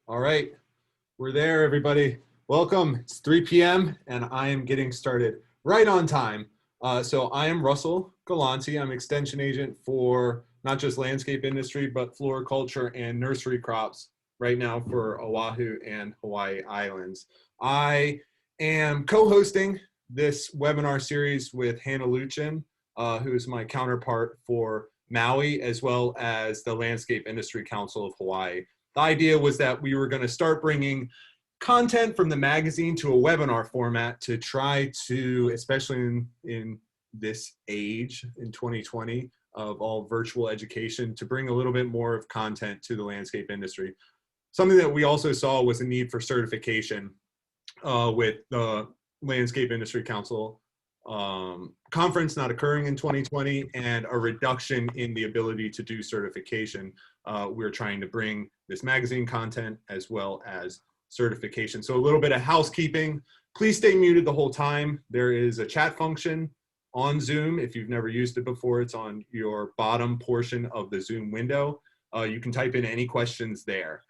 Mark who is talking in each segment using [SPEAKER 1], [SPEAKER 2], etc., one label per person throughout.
[SPEAKER 1] All right, we're there, everybody. Welcome. It's 3 p.m. and I am getting started right on time. So I am Russell Galanti. I'm extension agent for not just landscape industry, but floriculture and nursery crops right now for Oahu and Hawaii Islands. I am co-hosting this webinar series with Hannah Luchin, who is my counterpart for Maui, as well as the Landscape Industry Council of Hawaii. The idea was that we were going to start bringing content from the magazine to a webinar format to try to, especially in this age in 2020 of all virtual education, to bring a little bit more of content to the landscape industry. Something that we also saw was a need for certification with the Landscape Industry Council conference not occurring in 2020 and a reduction in the ability to do certification. We're trying to bring this magazine content as well as certification. So a little bit of housekeeping. Please stay muted the whole time. There is a chat function on Zoom. If you've never used it before, it's on your bottom portion of the Zoom window. You can type in any questions there.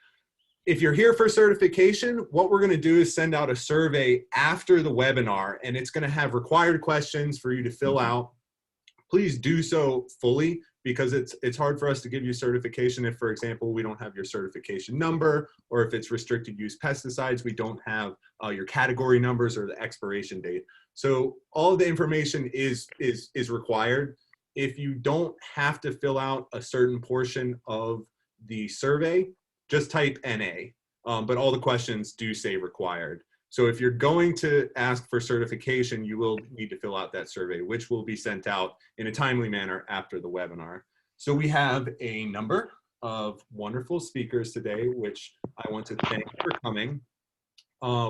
[SPEAKER 1] If you're here for certification, what we're going to do is send out a survey after the webinar, and it's going to have required questions for you to fill out. Please do so fully, because it's hard for us to give you certification if, for example, we don't have your certification number, or if it's restricted use pesticides, we don't have your category numbers or the expiration date. So all of the information is required. If you don't have to fill out a certain portion of the survey, just type NA, but all the questions do say required. So if you're going to ask for certification, you will need to fill out that survey, which will be sent out in a timely manner after the webinar. So we have a number of wonderful speakers today, which I want to thank for coming.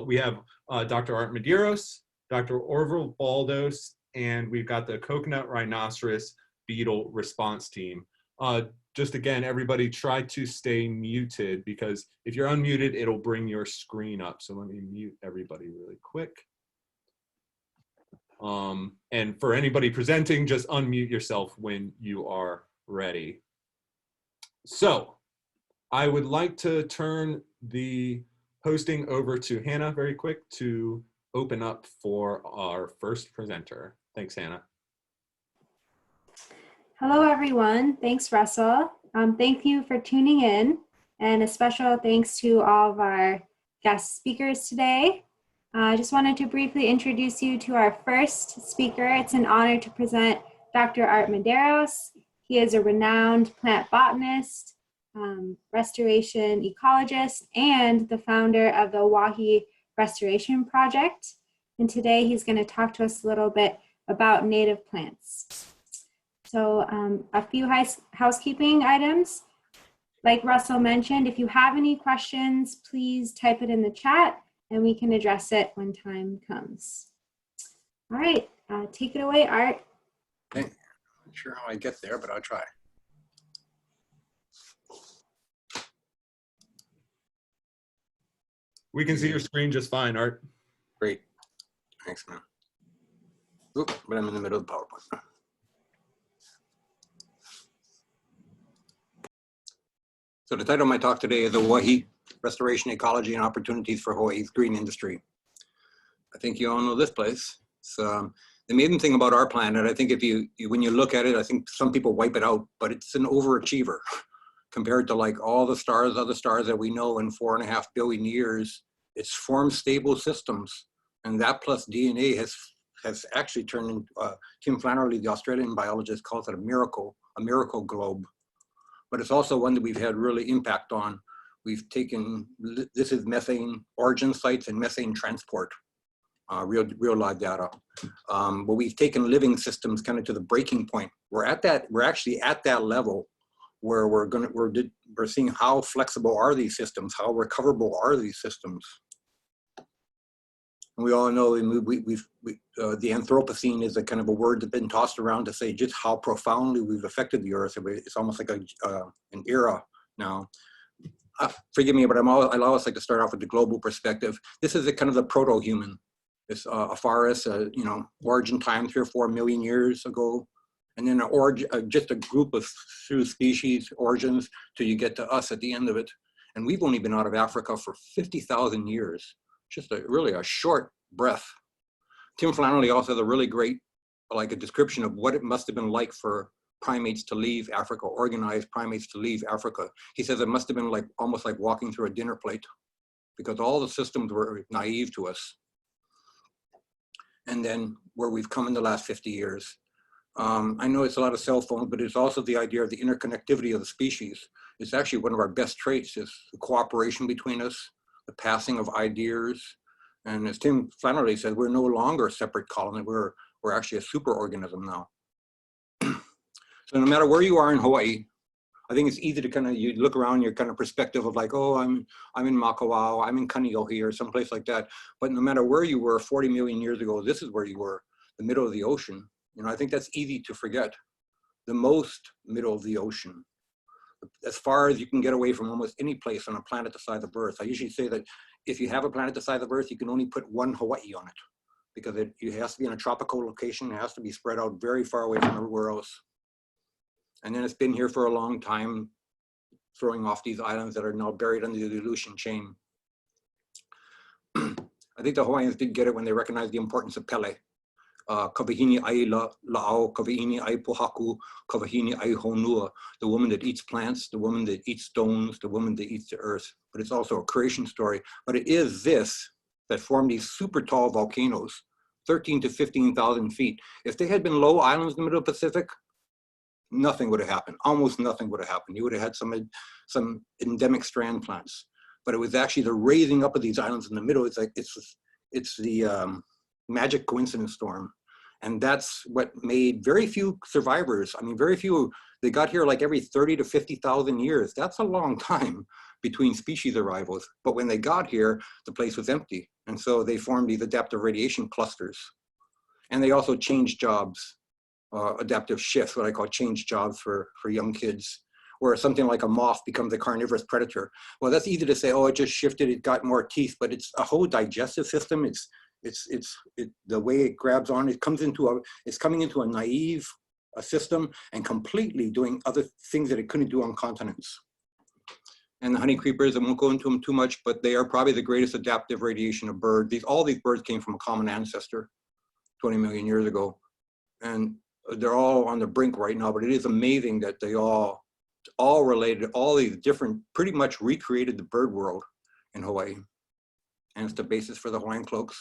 [SPEAKER 1] We have Dr. Art Medeiros, Dr. Orville Baldos, and we've got the Coconut Rhinoceros Beetle Response Team. Just again, everybody try to stay muted, because if you're unmuted, it'll bring your screen up. So let me mute everybody really quick. And for anybody presenting, just unmute yourself when you are ready. So I would like to turn the hosting over to Hannah very quick to open up for our first presenter. Thanks, Hannah.
[SPEAKER 2] Hello, everyone. Thanks, Russell. Thank you for tuning in, and a special thanks to all of our guest speakers today. I just wanted to briefly introduce you to our first speaker. It's an honor to present Dr. Art Medeiros. He is a renowned plant botanist, restoration ecologist, and the founder of the Oahu Restoration Project. And today he's going to talk to us a little bit about native plants. So a few housekeeping items. Like Russell mentioned, if you have any questions, please type it in the chat and we can address it when time comes. All right, take it away, Art.
[SPEAKER 3] Okay. Not sure how I get there, but I'll try.
[SPEAKER 1] We can see your screen just fine, Art.
[SPEAKER 3] Great. Thanks, man. Oop, but I'm in the middle of the PowerPoint. So the title of my talk today is Hawaii Restoration, Ecology, and Opportunities for Hawaii's Green Industry. I think you all know this place. So the amazing thing about our planet, I think when you look at it, I think some people wipe it out, but it's an overachiever compared to like all the stars, other stars that we know in 4.5 billion years. It's formed stable systems, and that plus DNA has actually turned into, Tim Flannery, the Australian biologist, calls it a miracle globe. But it's also one that we've had really impact on. We've taken, this is methane origin sites and methane transport, real live data. But we've taken living systems kind of to the breaking point. We're actually at that level where we're seeing how flexible are these systems, how recoverable are these systems. And we all know the Anthropocene is a kind of a word that's been tossed around to say just how profoundly we've affected the Earth. It's almost like an era now. Forgive me, but I always like to start off with the global perspective. This is kind of the proto-human. It's a forest, origin time 3 or 4 million years ago, and then just a group of through species origins till you get to us at the end of it. And we've only been out of Africa for 50,000 years. Just really a short breath. Tim Flannelly also has a really great, like a description of what it must have been like for primates to leave Africa, organized primates to leave Africa. He says it must have been like almost like walking through a dinner plate because all the systems were naive to us. And then where we've come in the last 50 years. I know it's a lot of cell phones, but it's also the idea of the interconnectivity of the species. It's actually one of our best traits is the cooperation between us, the passing of ideas. And as Tim Flannelly said, we're no longer a separate colony. We're actually a superorganism now. So no matter where you are in Hawaii, I think it's easy to kind of, you look around your kind of perspective of like, oh, I'm in Makawao, I'm in Kaneohe or someplace like that. But no matter where you were 40 million years ago, this is where you were, the middle of the ocean. You know, I think that's easy to forget. The most middle of the ocean. As far as you can get away from almost any place on a planet the size of Earth. I usually say that if you have a planet the size of Earth, you can only put one Hawaii on it because it has to be in a tropical location. It has to be spread out very far away from everywhere else. And then it's been here for a long time, throwing off these islands that are now buried under the Aleutian chain. I think the Hawaiians did get it when they recognized the importance of Pele. Kawahini ai la'au, kawahini ai pohaku, kawahini ai honua, the woman that eats plants, the woman that eats stones, the woman that eats the earth. But it's also a creation story. But it is this that formed these super tall volcanoes, 13 to 15,000 feet. If they had been low islands in the middle of the Pacific, nothing would have happened. Almost nothing would have happened. You would have had some endemic strand plants. But it was actually the raising up of these islands in the middle. It's like it's the magic coincidence storm. And that's what made very few survivors. I mean, very few, they got here like every 30 to 50,000 years. That's a long time between species arrivals. But when they got here, the place was empty. And so they formed these adaptive radiation clusters. And they also changed jobs, adaptive shifts, what I call change jobs for young kids, where something like a moth becomes a carnivorous predator. Well, that's easy to say, oh, it just shifted, it got more teeth, but it's a whole digestive system. It's the way it grabs on, it's coming into a naive system and completely doing other things that it couldn't do on continents. And the honey creepers, I won't go into them too much, but they are probably the greatest adaptive radiation of birds. All these birds came from a common ancestor 20 million years ago. And they're all on the brink right now, but it is amazing that they all related, all these different, pretty much recreated the bird world in Hawaii. And it's the basis for the Hawaiian cloaks.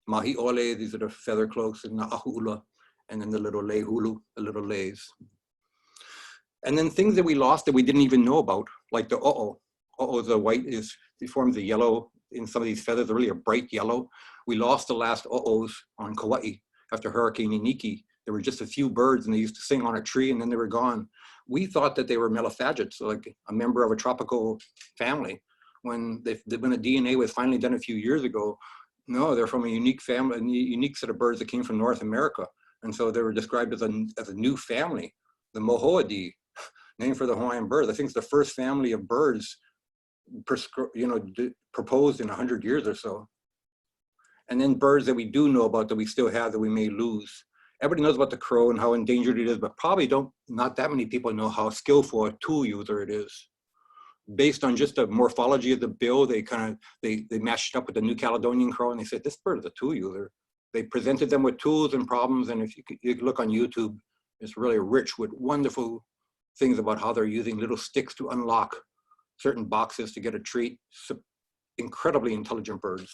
[SPEAKER 3] Mahi ole, these are the feather cloaks, and the ahula, and then the little lei hulu, the little leis. And then things that we lost that we didn't even know about, like the o'o. O'o is the white, it forms a yellow in some of these feathers, really a bright yellow. We lost the last o'os on Kauai after Hurricane Iniki. There were just a few birds and they used to sing on a tree and then they were gone. We thought that they were melophagids, so like a member of a tropical family. When the DNA was finally done a few years ago, no, they're from a unique family, a unique set of birds that came from North America. And so they were described as a new family, the Mohoadi, named for the Hawaiian birds. I think it's the first family of birds proposed in 100 years or so. And then birds that we do know about that we still have that we may lose. Everybody knows about the crow and how endangered it is, but probably not that many people know how skillful a tool user it is. Based on just the morphology of the bill, they matched it up with the New Caledonian crow and they said, this bird is a tool user. They presented them with tools and problems, and if you look on YouTube, it's really rich with wonderful things about how they're using little sticks to unlock certain boxes to get a treat. Incredibly intelligent birds.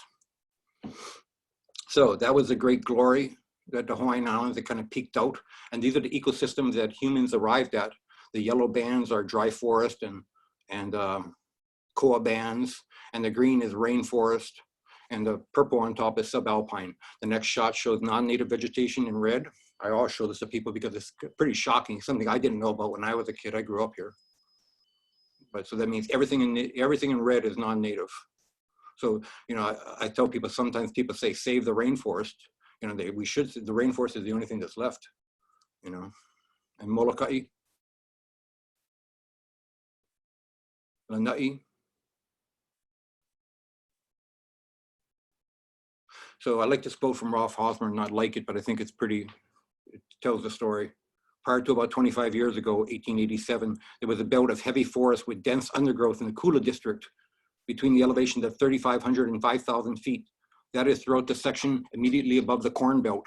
[SPEAKER 3] So that was the great glory that the Hawaiian Islands that kind of peaked out. And these are the ecosystems that humans arrived at. The yellow bands are dry forest and koa bands, and the green is rainforest, and the purple on top is subalpine. The next shot shows non-native vegetation in red. I always show this to people because it's pretty shocking, something I didn't know about when I was a kid. I grew up here. But so that means everything in red is non-native. So, I tell people, sometimes people say, save the rainforest. The rainforest is the only thing that's left, and Molokai, Lanai. So I like this quote from Rolf Hosmer, not like it, but I think it tells the story. prior to about 25 years ago, 1887, there was a belt of heavy forest with dense undergrowth in the Kula district between the elevations of 3,500 and 5,000 feet. That is throughout the section immediately above the corn belt.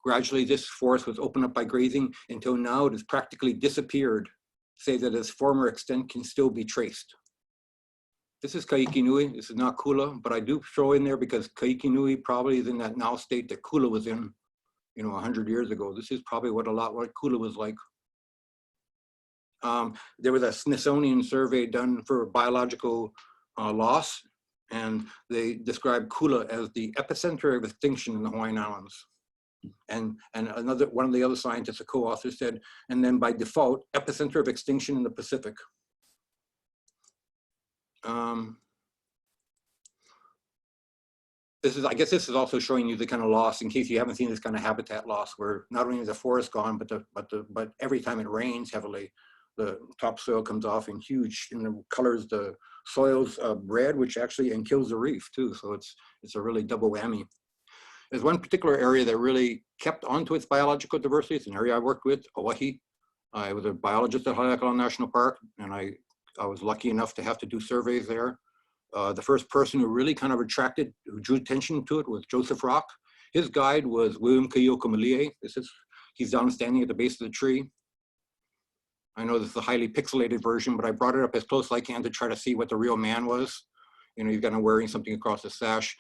[SPEAKER 3] Gradually, this forest was opened up by grazing until now it has practically disappeared, save that its former extent can still be traced. This is Kaikinui. This is not Kula, but I do throw in there because Kaikinui probably is in that now state that Kula was in, 100 years ago. This is probably what Kula was like. There was a Smithsonian survey done for biological loss, and they described Kula as the epicenter of extinction in the Hawaiian Islands. And one of the other scientists, a co-author, said, and then by default, epicenter of extinction in the Pacific. I guess this is also showing you the kind of loss, in case you haven't seen this kind of habitat loss, where not only is the forest gone, but every time it rains heavily, the topsoil comes off in huge, and the colors the soil's red, which actually and kills the reef too. So it's a really double whammy. There's one particular area that really kept onto its biological diversity. It's an area I worked with, Oahe. I was a biologist at Haleakala National Park, and I was lucky enough to have to do surveys there. The first person who really kind of who drew attention to it was Joseph Rock. His guide was William Kaiokomalie. He's down standing at the base of the tree. I know this is a highly pixelated version, but I brought it up as close as I can to try to see what the real man was. He's kind of wearing something across the sash.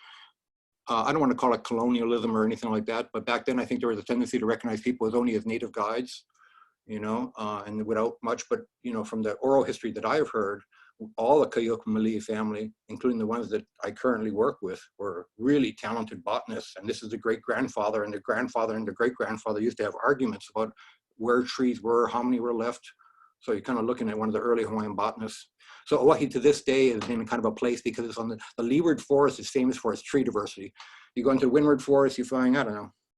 [SPEAKER 3] I don't want to call it colonialism or anything like that, but back then I think there was a tendency to recognize people as only as native guides, and without much, but from the oral history that I've heard, all the Kaiokomalie family, including the ones that I currently work with, were really talented botanists. And this is the great-grandfather, and the grandfather and the great-grandfather used to have arguments about where trees were, how many were left. So you're kind of looking at one of the early Hawaiian botanists. So Oahe to this day has been kind of a place because it's on the leeward forest is famous for its tree diversity. You go into the windward forest, you find,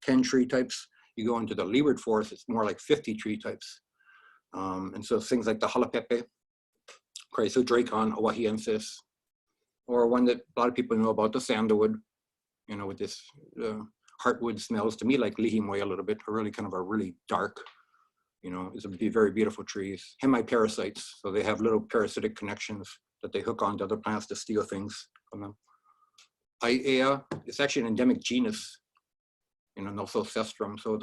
[SPEAKER 3] 10 tree types. You go into the leeward forest, it's more like 50 tree types. And so things like the halapepe, Chrysodracon oahiensis, or one that a lot of people know about, the sandalwood, with this heartwood smells to me like lihimoy a little bit, or really kind of a really dark, it's very beautiful trees. Hemi Parasites, so they have little parasitic connections that they hook onto other plants to steal things from them. Aiea, it's actually an endemic genus, Nosocestrum. So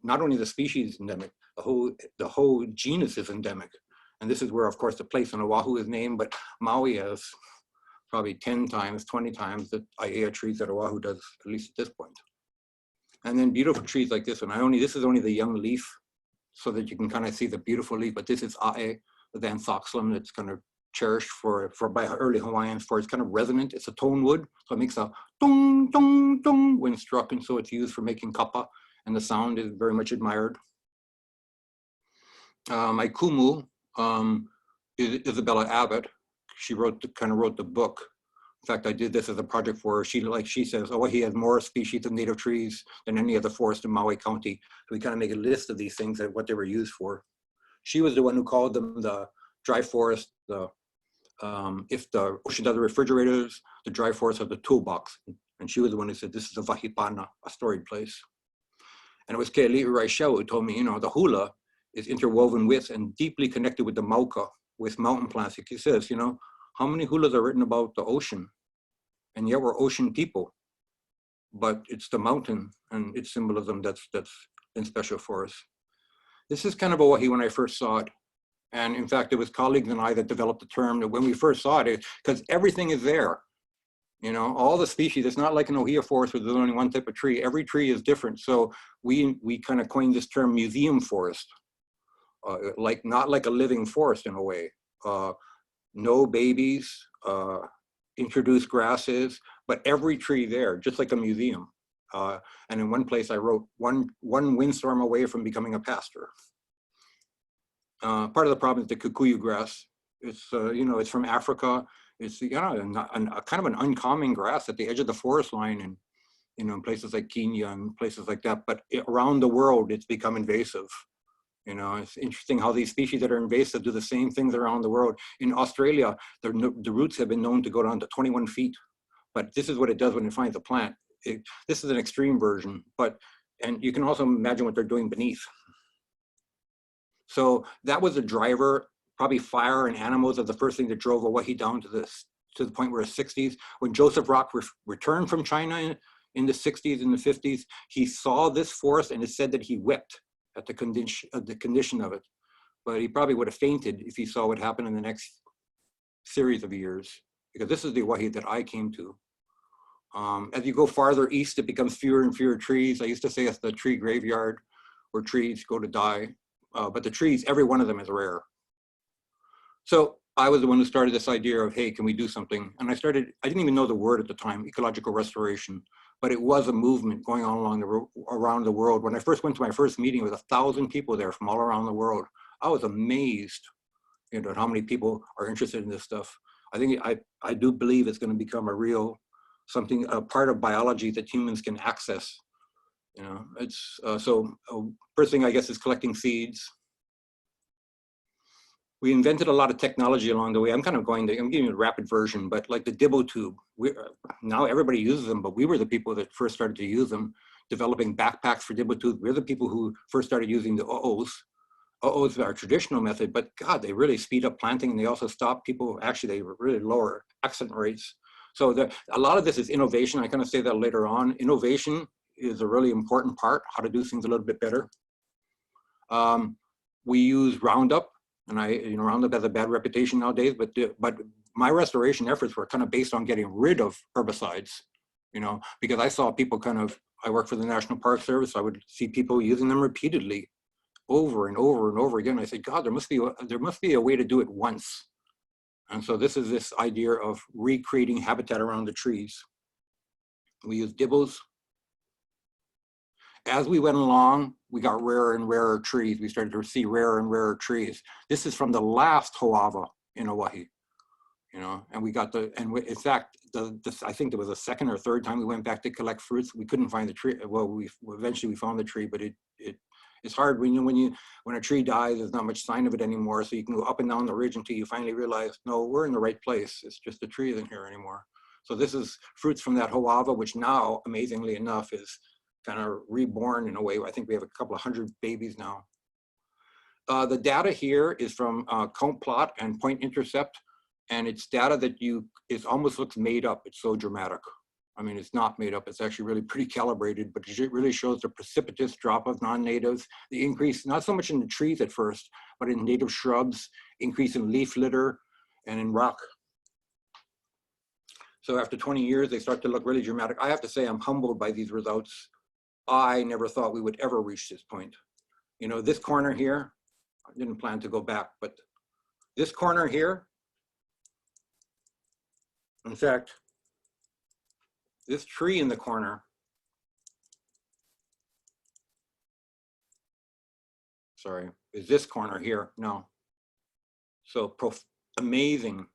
[SPEAKER 3] not only the species is endemic, the whole genus is endemic. And this is where, of course, the place on Oahu is named, but Maui has probably 10 times, 20 times the Aiea trees that Oahu does, at least at this point. And then beautiful trees like this one. This is only the young leaf, so that you can kind of see the beautiful leaf, but this is Ae, the Xanthoxylum, that's kind of cherished by early Hawaiians for it's kind of resonant. It's a tone wood, so it makes a dong, dong, dong when struck, and so it's used for making kapa, and the sound is very much admired. My kumu is Isabella Abbott. She wrote the book. In fact, I did this as a project for her. She says, he has more species of native trees than any other forest in Maui County. So we kind of make a list of these things and what they were used for. She was the one who called them the dry forest. If the ocean does the refrigerators, the dry forest has the toolbox. And she was the one who said, this is a vahipana, a storied place. And it was Keali'i Raishel who told me, the hula is interwoven with and deeply connected with the mauka, with mountain plants. He says, how many hulas are written about the ocean? And yet we're ocean people. But it's the mountain and its symbolism that's been special for us. This is kind of Oahe when I first saw it. And in fact, it was colleagues and I that developed the term that when we first saw it, because everything is there. All the species, it's not like an ohia forest where there's only one type of tree. Every tree is different. So we kind of coined this term museum forest. Not like a living forest in a way. No babies, introduced grasses, but every tree there, just like a museum. And in one place I wrote, one windstorm away from becoming a pasture. Part of the problem is the kikuyu grass. It's, it's from Africa. It's, a kind of an uncommon grass at the edge of the forest line and, in places like Kenya and places like that, but around the world, it's become invasive. It's interesting how these species that are invasive do the same things around the world. In Australia, the roots have been known to go down to 21 feet, but this is what it does when it finds a plant. This is an extreme version, and you can also imagine what they're doing beneath. So that was a driver, probably fire and animals are the first thing that drove Hawaii down to the point where it's 60s. When Joseph Rock returned from China in the 60s and the 50s, he saw this forest and it said that he wept at the condition of it. But he probably would have fainted if he saw what happened in the next series of years, because this is the Hawaii that I came to. As you go farther east, it becomes fewer and fewer trees. I used to say it's the tree graveyard where trees go to die. But the trees, every one of them is rare. So I was the one who started this idea of, hey, can we do something? And I didn't even know the word at the time, ecological restoration, but it was a movement going on around the world. When I first went to my first meeting with 1,000 people there from all around the world, I was amazed, you know, at how many people are interested in this stuff. I do believe it's going to become a part of biology that humans can access. You know, it's first thing I guess is collecting seeds. We invented a lot of technology along the way. I'm giving you a rapid version, but like the Dibbo tube, now everybody uses them, but we were the people that first started to use them, developing backpacks for Dibbo tube. We're the people who first started using the OOs. OOs are our traditional method, but God, they really speed up planting and they also stop people. Actually, they really lower accident rates. So a lot of this is innovation. I kind of say that later on. Innovation is a really important part, how to do things a little bit better. We use Roundup, and Roundup has a bad reputation nowadays, but my restoration efforts were kind of based on getting rid of herbicides, you know, because I saw people I work for the National Park Service, I would see people using them repeatedly over and over and over again. I said, God, there must be a way to do it once. And so this is this idea of recreating habitat around the trees. We use Dibbos. As we went along, we got rarer and rarer trees. We started to see rarer and rarer trees. This is from the last Hoava in Hawaii, you know, and in fact, I think there was a second or third time we went back to collect fruits. We couldn't find the tree. Well, eventually we found the tree, but it's hard when a tree dies, there's not much sign of it anymore. So you can go up and down the ridge until you finally realize, no, we're in the right place. It's just the tree isn't here anymore. So this is fruits from that Hoava, which now, amazingly enough, is kind of reborn in a way. I think we have a couple of hundred babies now. The data here is from count plot and point intercept, and it's data that it almost looks made up. It's so dramatic. I mean, it's not made up. It's actually really pretty calibrated, but it really shows the precipitous drop of non-natives, the increase, not so much in the trees at first, but in native shrubs, increase in leaf litter, and in rock. So after 20 years, they start to look really dramatic. I have to say I'm humbled by these results. I never thought we would ever reach this point. You know, this corner here, I didn't plan to go back, but this corner here, in fact, this tree in the corner, sorry, is this corner here? No. So amazing.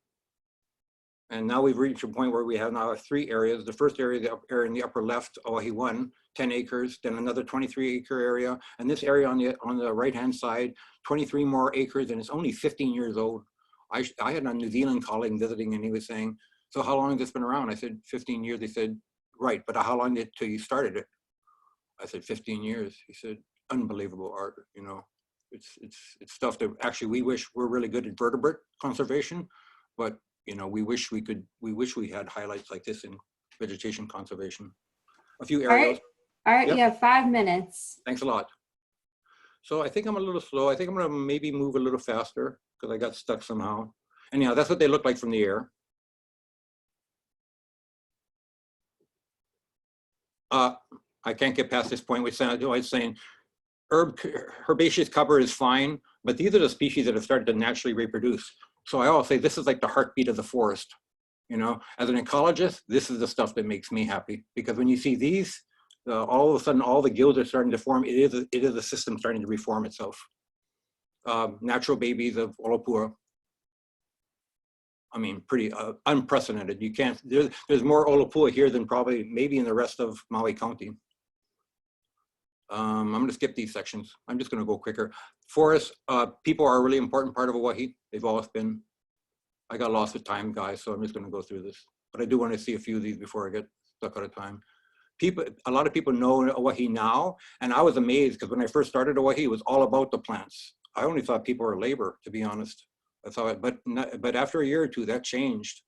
[SPEAKER 3] And now we've reached a point where we have now 3 areas. The first area, the area in the upper left, Oahe 1, 10 acres, then another 23-acre area. And this area on the right-hand side, 23 more acres, and it's only 15 years old. I had a New Zealand colleague visiting, and he was saying, so how long has this been around? I said, 15 years. They said, right, but how long till you started it? I said, 15 years. He said, unbelievable art, you know. It's stuff that actually we wish we're really good at vertebrate conservation, but you know, we wish we had highlights like this in vegetation conservation. A few areas.
[SPEAKER 2] All right,
[SPEAKER 3] Yep.
[SPEAKER 2] You have 5 minutes.
[SPEAKER 3] Thanks a lot. So I think I'm a little slow. I think I'm gonna maybe move a little faster because I got stuck somehow. Anyhow, that's what they look like from the air. I can't get past this point, which I was saying, herbaceous cover is fine, but these are the species that have started to naturally reproduce. So I always say this is like the heartbeat of the forest. You know, as an ecologist, this is the stuff that makes me happy, because when you see these, all of a sudden all the gills are starting to form. It is a system starting to reform itself. Natural babies of Olopua. I mean, pretty unprecedented. You can't. There's more Olopua here than probably maybe in the rest of Maui County. I'm going to skip these sections. I'm just going to go quicker. Forests, people are a really important part of Hawaii. They've always been. I got lost with time, guys, so I'm just going to go through this. But I do want to see a few of these before I get stuck out of time. A lot of people know Hawaii now, and I was amazed because when I first started Hawaii, it was all about the plants. I only thought people were labor, to be honest. I thought, but after a year or two, that changed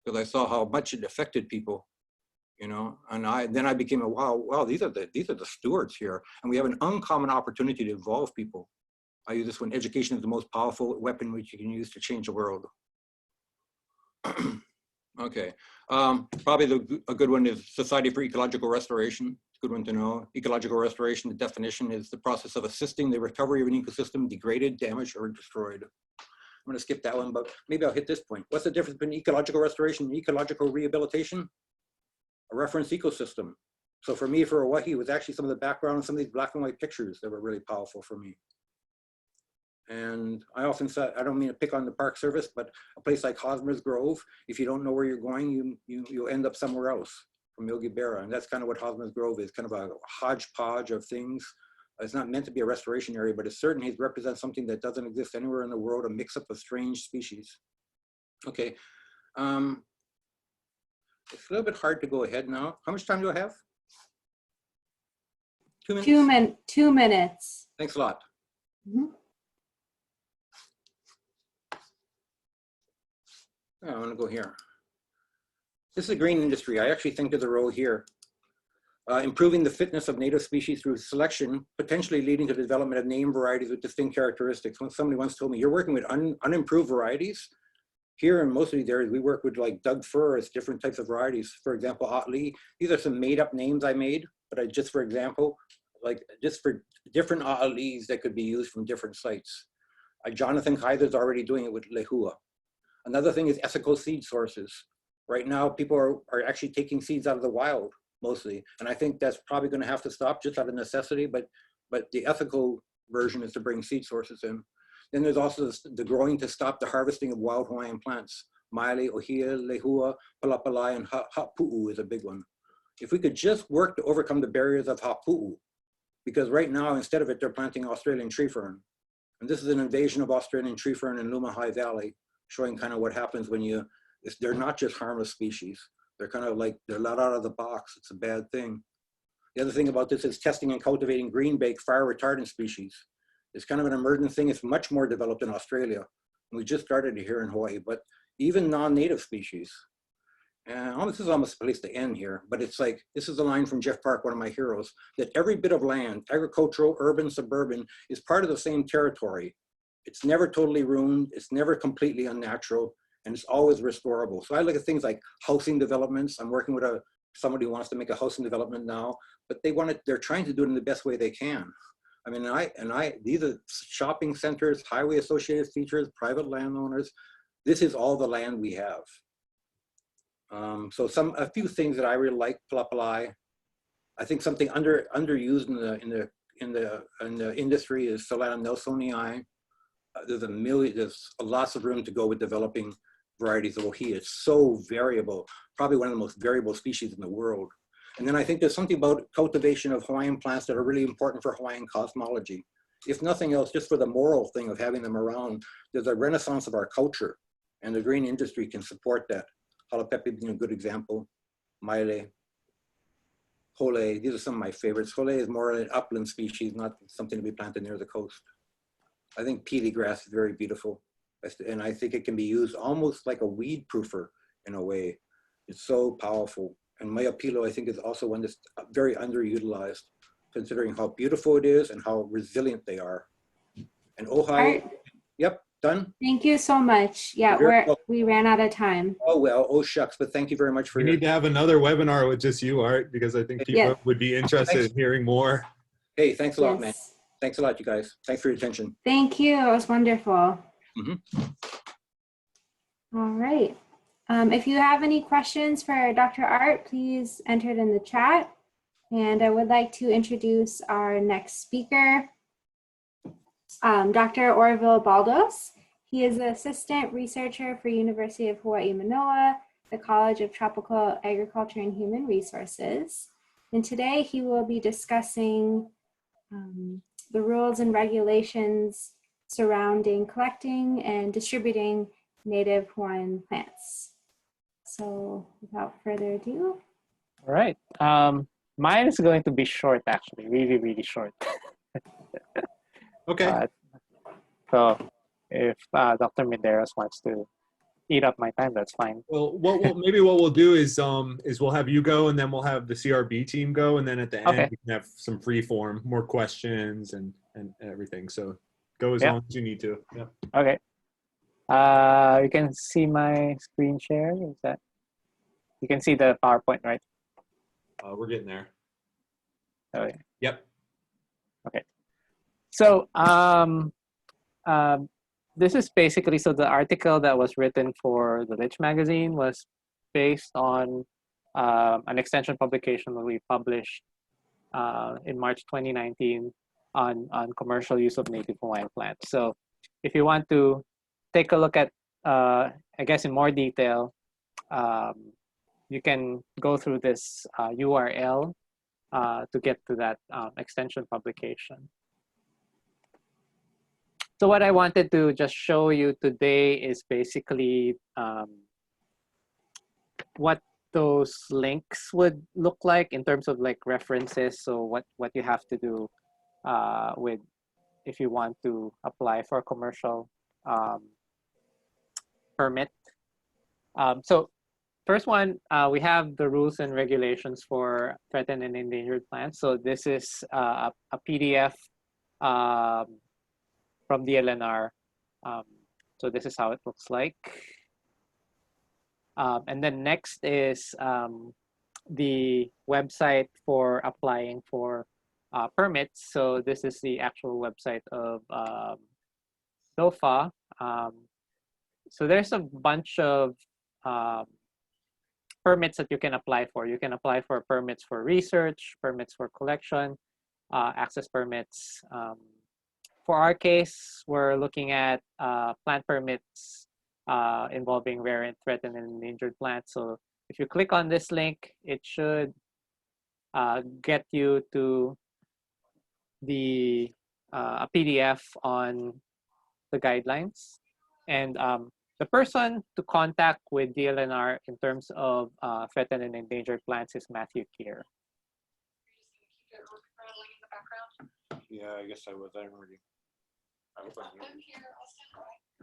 [SPEAKER 3] because I saw how much it affected people, you know. And then I became a wow, these are the stewards here, and we have an uncommon opportunity to involve people. I use this when education is the most powerful weapon which you can use to change the world. Okay, probably a good one is Society for Ecological Restoration. Good one to know. Ecological restoration, the definition is the process of assisting the recovery of an ecosystem degraded, damaged, or destroyed. I'm gonna skip that one, but maybe I'll hit this point. What's the difference between ecological restoration and ecological rehabilitation? A reference ecosystem. So for me, for Hawaii, it was actually some of the background and some of these black and white pictures that were really powerful for me. And I often say, I don't mean to pick on the Park Service, but a place like Hosmer's Grove, if you don't know where you're going, you'll end up somewhere else from Yogi Berra. And that's kind of what Hosmer's Grove is, kind of a hodgepodge of things. It's not meant to be a restoration area, but it certainly represents something that doesn't exist anywhere in the world, a mix-up of strange species. Okay, it's a little bit hard to go ahead now. How much time do I have? 2 minutes?
[SPEAKER 2] 2 minutes.
[SPEAKER 3] Thanks a lot.
[SPEAKER 2] Mm-hmm.
[SPEAKER 3] I want to go here. This is a green industry. I actually think there's a role here. Improving the fitness of native species through selection, potentially leading to the development of named varieties with distinct characteristics. When somebody once told me, you're working with unimproved varieties. Here in most of these areas, we work with like Doug fir as different types of varieties. For example, Otley, these are some made up names I made, but just for example, like just for different Otleys that could be used from different sites. Jonathan Kaiser's already doing it with Lehua. Another thing is ethical seed sources. Right now, people are actually taking seeds out of the wild mostly. And I think that's probably going to have to stop just out of necessity, but the ethical version is to bring seed sources in. Then there's also the growing to stop the harvesting of wild Hawaiian plants. Maile, Ohia, Lehua, Palapalai, and Hapu'u is a big one. If we could just work to overcome the barriers of Hapu'u, because right now, instead of it, they're planting Australian tree fern. And this is an invasion of Australian tree fern in Lumahai Valley, showing kind of what happens when they're not just harmless species. They're kind of like, they're let out of the box. It's a bad thing. The other thing about this is testing and cultivating greenbake fire retardant species. It's kind of an emergent thing. It's much more developed in Australia. And we just started it here in Hawaii, but even non-native species. And this is almost a place to end here, but it's like, this is a line from Jeff Park, one of my heroes, that every bit of land, agricultural, urban, suburban, is part of the same territory. It's never totally ruined. It's never completely unnatural, and it's always restorable. So I look at things like housing developments. I'm working with somebody who wants to make a housing development now, but they're trying to do it in the best way they can. I mean, these are shopping centers, highway associated features, private landowners. This is all the land we have. So a few things that I really like, Palapalai. I think something underused in the industry is Solanum nelsonii. There's lots of room to go with developing varieties of ohia. It's so variable, probably one of the most variable species in the world. And then I think there's something about cultivation of Hawaiian plants that are really important for Hawaiian cosmology. If nothing else, just for the moral thing of having them around, there's a renaissance of our culture, and the green industry can support that. Halapepe being a good example, Maile, Hole, these are some of my favorites. Hole is more an upland species, not something to be planted near the coast. I think peely grass is very beautiful. And I think it can be used almost like a weed proofer in a way. It's so powerful. And Mayapilo, I think, is also one that's very underutilized, considering how beautiful it is and how resilient they are. And Ojai, yep, done?
[SPEAKER 2] Thank you so much. Yeah, we ran out of time.
[SPEAKER 3] Oh, well, oh shucks, but thank you very much for
[SPEAKER 1] We need to have another webinar with just you, Art, because I think people would be interested in hearing more.
[SPEAKER 3] Hey, thanks a lot, man. Thanks a lot, you guys. Thanks for your attention.
[SPEAKER 2] Thank you. It was wonderful.
[SPEAKER 3] Mm-hmm.
[SPEAKER 2] All right. If you have any questions for Dr. Art, please enter it in the chat. And I would like to introduce our next speaker, Dr. Orville Baldos. He is an assistant researcher for University of Hawaii Manoa, the College of Tropical Agriculture and Human Resources. And today he will be discussing the rules and regulations surrounding collecting and distributing native Hawaiian plants. So without further ado.
[SPEAKER 4] All right. Mine is going to be short, actually, really, really short.
[SPEAKER 1] Okay.
[SPEAKER 4] So if Dr. Medeiros wants to eat up my time, that's fine.
[SPEAKER 1] Well, maybe what we'll do is we'll have you go, and then we'll have the CRB team go, and then at the end
[SPEAKER 4] Okay.
[SPEAKER 1] we can have some free form, more questions and everything. So go as
[SPEAKER 4] Yeah.
[SPEAKER 1] long as you need to. Yeah.
[SPEAKER 4] Okay. You can see my screen share. Is that? You can see the PowerPoint, right?
[SPEAKER 1] We're getting there.
[SPEAKER 4] Okay.
[SPEAKER 1] Yep.
[SPEAKER 4] Okay. So this is basically, so the article that was written for the LICH magazine was based on an extension publication that we published in March 2019 on commercial use of native Hawaiian plants. So if you want to take a look at, I guess in more detail, you can go through this URL to get to that extension publication. So what I wanted to just show you today is basically what those links would look like in terms of like references. So what you have to do with if you want to apply for a commercial permit. So first one, we have the rules and regulations for threatened and endangered plants. So this is a PDF from the LNR. So this is how it looks like. And then next is the website for applying for permits. So this is the actual website of DOFA. So there's a bunch of permits that you can apply for. You can apply for permits for research, permits for collection, access permits. For our case, we're looking at plant permits involving rare and threatened and endangered plants. So if you click on this link, it should get you to the a PDF on the guidelines. And the person to contact with DLNR in terms of threatened and endangered plants is Matthew Keir.
[SPEAKER 3] Yeah, I guess I was already.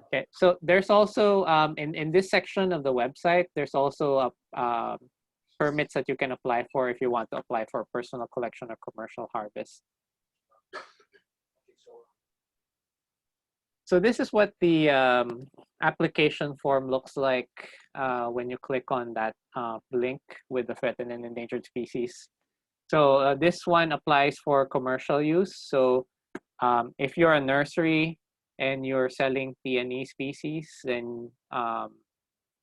[SPEAKER 4] Okay, so there's also in this section of the website, there's also permits that you can apply for if you want to apply for personal collection or commercial harvest. So this is what the application form looks like when you click on that link with the threatened and endangered species. So this one applies for commercial use. So if you're a nursery and you're selling TNE species, then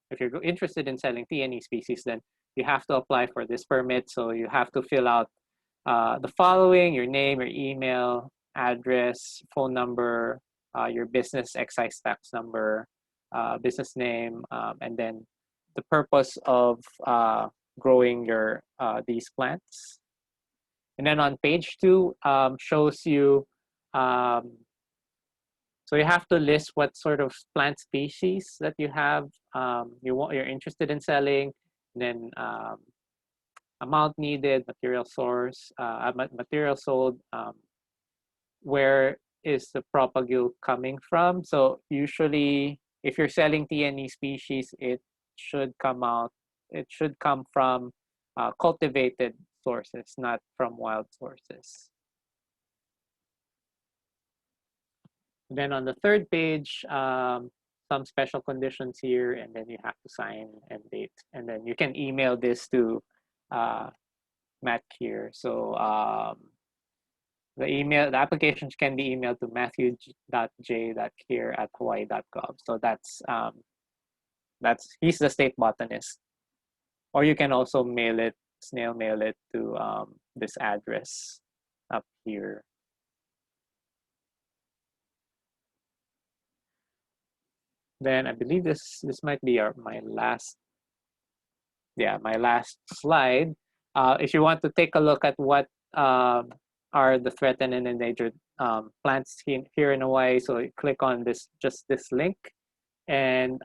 [SPEAKER 4] if you're interested in selling TNE species, then you have to apply for this permit. So you have to fill out the following: your name, your email, address, phone number, your business excise tax number, business name, and then the purpose of growing your these plants. And then on page 2 shows you, so you have to list what sort of plant species that you have, you're interested in selling, and then amount needed, material source, material sold, where is the propagule coming from. So usually if you're selling TNE species, it should come from cultivated sources, not from wild sources. Then on the third page, some special conditions here, and then you have to sign and date. And then you can email this to Matt Keir. So the applications can be emailed to matthew.j.keir@hawaii.gov. So he's the state botanist. Or you can also snail mail it to this address up here. Then I believe this might be my last slide. If you want to take a look at what are the threatened and endangered plants here in Hawaii, so you click on this link, and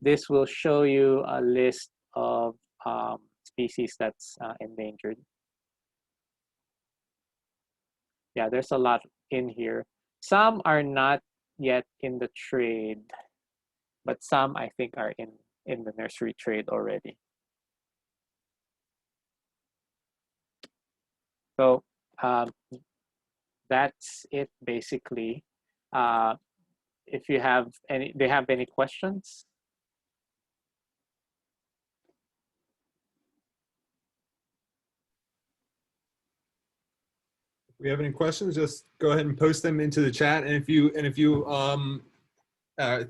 [SPEAKER 4] this will show you a list of species that's endangered. Yeah, there's a lot in here. Some are not yet in the trade, but some I think are in the nursery trade already. So that's it basically. If you have any, do you have any questions?
[SPEAKER 1] If we have any questions, just go ahead and post them into the chat. And if you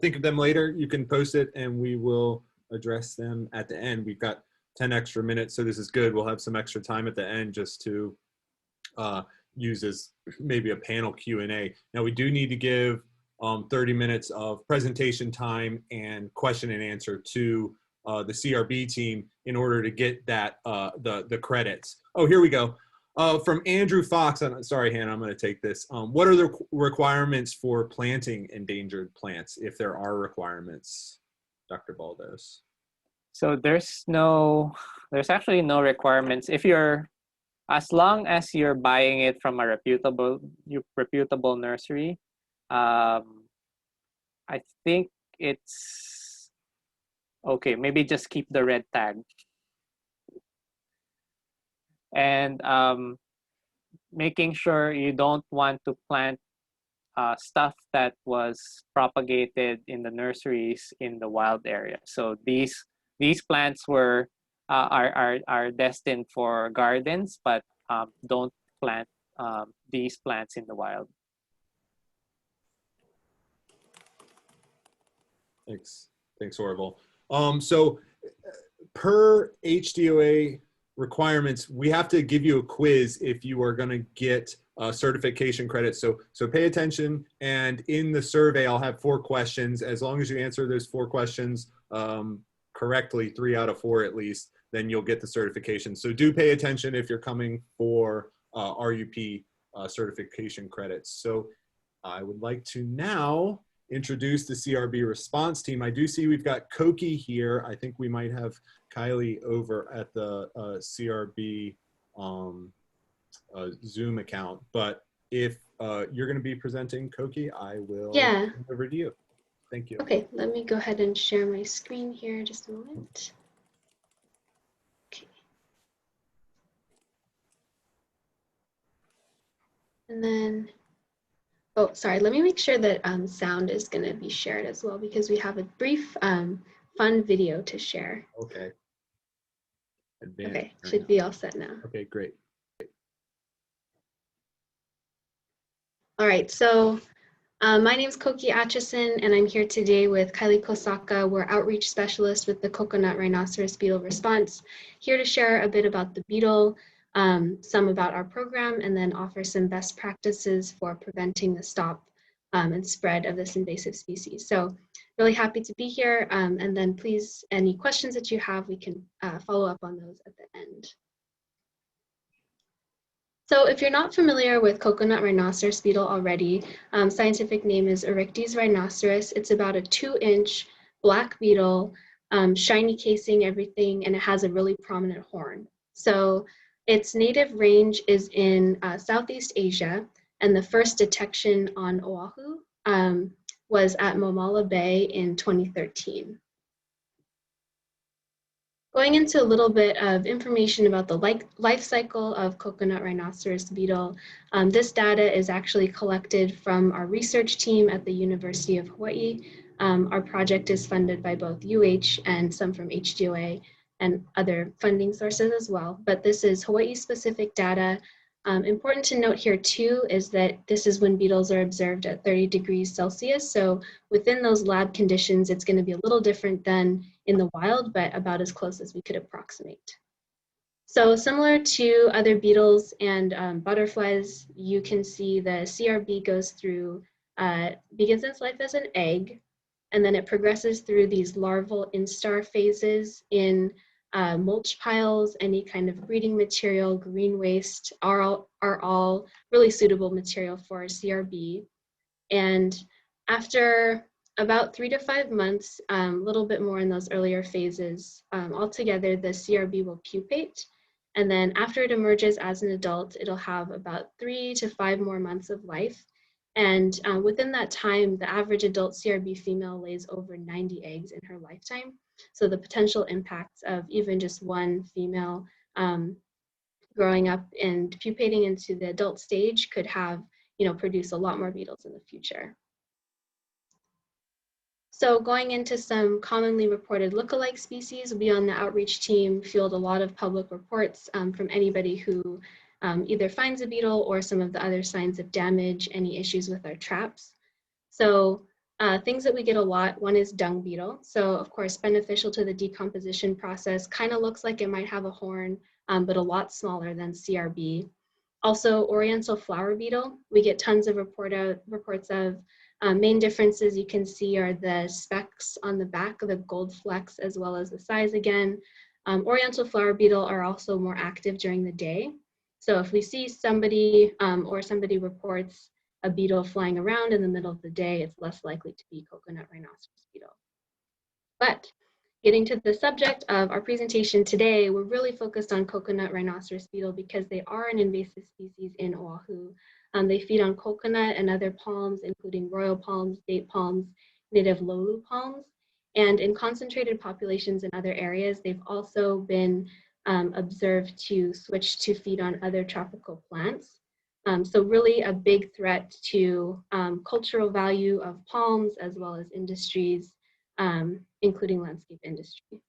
[SPEAKER 1] think of them later, you can post it and we will address them at the end. We've got 10 extra minutes, so this is good. We'll have some extra time at the end just to use as maybe a panel Q&A. Now we do need to give 30 minutes of presentation time and question and answer to the CRB team in order to get that the credits. Oh, here we go. From Andrew Fox, sorry, Hannah, I'm going to take this. What are the requirements for planting endangered plants, if there are requirements, Dr. Baldos?
[SPEAKER 4] So there's actually no requirements. If you're, as long as you're buying it from a reputable nursery, I think it's okay. Maybe just keep the red tag. And making sure you don't want to plant stuff that was propagated in the nurseries in the wild area. So these plants were are destined for gardens, but don't plant these plants in the wild.
[SPEAKER 1] Thanks, Orville. So per HDOA requirements, we have to give you a quiz if you are going to get certification credits. So pay attention, and in the survey I'll have 4 questions. As long as you answer those 4 questions correctly, 3 out of 4 at least, then you'll get the certification. So do pay attention if you're coming for RUP certification credits. So I would like to now introduce the CRB response team. I do see we've got Koki here. I think we might have Kylie over at the CRB Zoom account. But if you're going to be presenting, Koki, I will hand over to you. Thank you.
[SPEAKER 5] Okay, let me go ahead and share my screen here just a moment. Okay. And then, oh, sorry, let me make sure that sound is going to be shared as well, because we have a brief fun video to share.
[SPEAKER 1] Okay.
[SPEAKER 5] Okay, should be all set now.
[SPEAKER 1] Okay, great.
[SPEAKER 5] All right, so my name is Koki Atchison, and I'm here today with Kylie Kosaka. We're outreach specialists with the Coconut Rhinoceros Beetle Response, here to share a bit about the beetle, some about our program, and then offer some best practices for preventing the stop and spread of this invasive species. So really happy to be here, and then please, any questions that you have, we can follow up on those at the end. So if you're not familiar with coconut rhinoceros beetle already, scientific name is Oryctes rhinoceros. It's about a 2-inch black beetle, shiny casing, everything, and it has a really prominent horn. So its native range is in Southeast Asia, and the first detection on Oahu was at Momala Bay in 2013. Going into a little bit of information about the life cycle of coconut rhinoceros beetle, this data is actually collected from our research team at the University of Hawaii. Our project is funded by both UH and some from HDOA and other funding sources as well, but this is Hawaii-specific data. Important to note here too is that this is when beetles are observed at 30 degrees Celsius. So within those lab conditions, it's going to be a little different than in the wild, but about as close as we could approximate. So similar to other beetles and butterflies, you can see the CRB goes through, begins its life as an egg, and then it progresses through these larval instar phases in mulch piles. Any kind of breeding material, green waste are all really suitable material for CRB. And after about 3 to 5 months, a little bit more in those earlier phases, altogether the CRB will pupate. And then after it emerges as an adult, it'll have about 3 to 5 more months of life. And within that time, the average adult CRB female lays over 90 eggs in her lifetime. So the potential impacts of even just one female growing up and pupating into the adult stage could have, produce a lot more beetles in the future. So going into some commonly reported lookalike species, we on the outreach team field a lot of public reports from anybody who either finds a beetle or some of the other signs of damage, any issues with our traps. So things that we get a lot, one is dung beetle. So of course, beneficial to the decomposition process, kind of looks like it might have a horn, but a lot smaller than CRB. Also, Oriental flower beetle, we get tons of reports of. Main differences you can see are the specks on the back of the gold flecks, as well as the size again. Oriental flower beetle are also more active during the day. So if we see somebody or somebody reports a beetle flying around in the middle of the day, it's less likely to be coconut rhinoceros beetle. But getting to the subject of our presentation today, we're really focused on coconut rhinoceros beetle because they are an invasive species in Oahu. They feed on coconut and other palms, including royal palms, date palms, native lolu palms. And in concentrated populations in other areas, they've also been observed to switch to feed on other tropical plants. So really a big threat to cultural value of palms as well as industries, including landscape industry.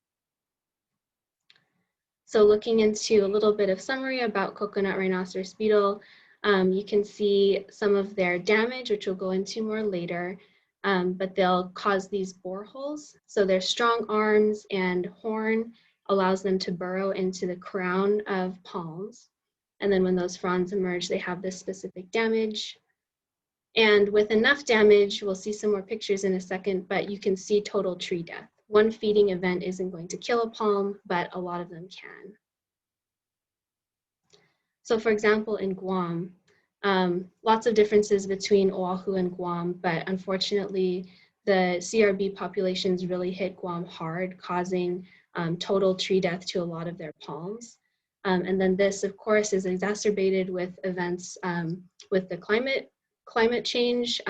[SPEAKER 5] So looking into a little bit of summary about coconut rhinoceros beetle, you can see some of their damage, which we'll go into more later, but they'll cause these boreholes. So their strong arms and horn allows them to burrow into the crown of palms. And then when those fronds emerge, they have this specific damage. And with enough damage, we'll see some more pictures in a second, but you can see total tree death. One feeding event isn't going to kill a palm, but a lot of them can. So for example, in Guam, lots of differences between Oahu and Guam, but unfortunately, the CRB populations really hit Guam hard, causing total tree death to a lot of their palms. And then this, of course, is exacerbated with events with the climate change.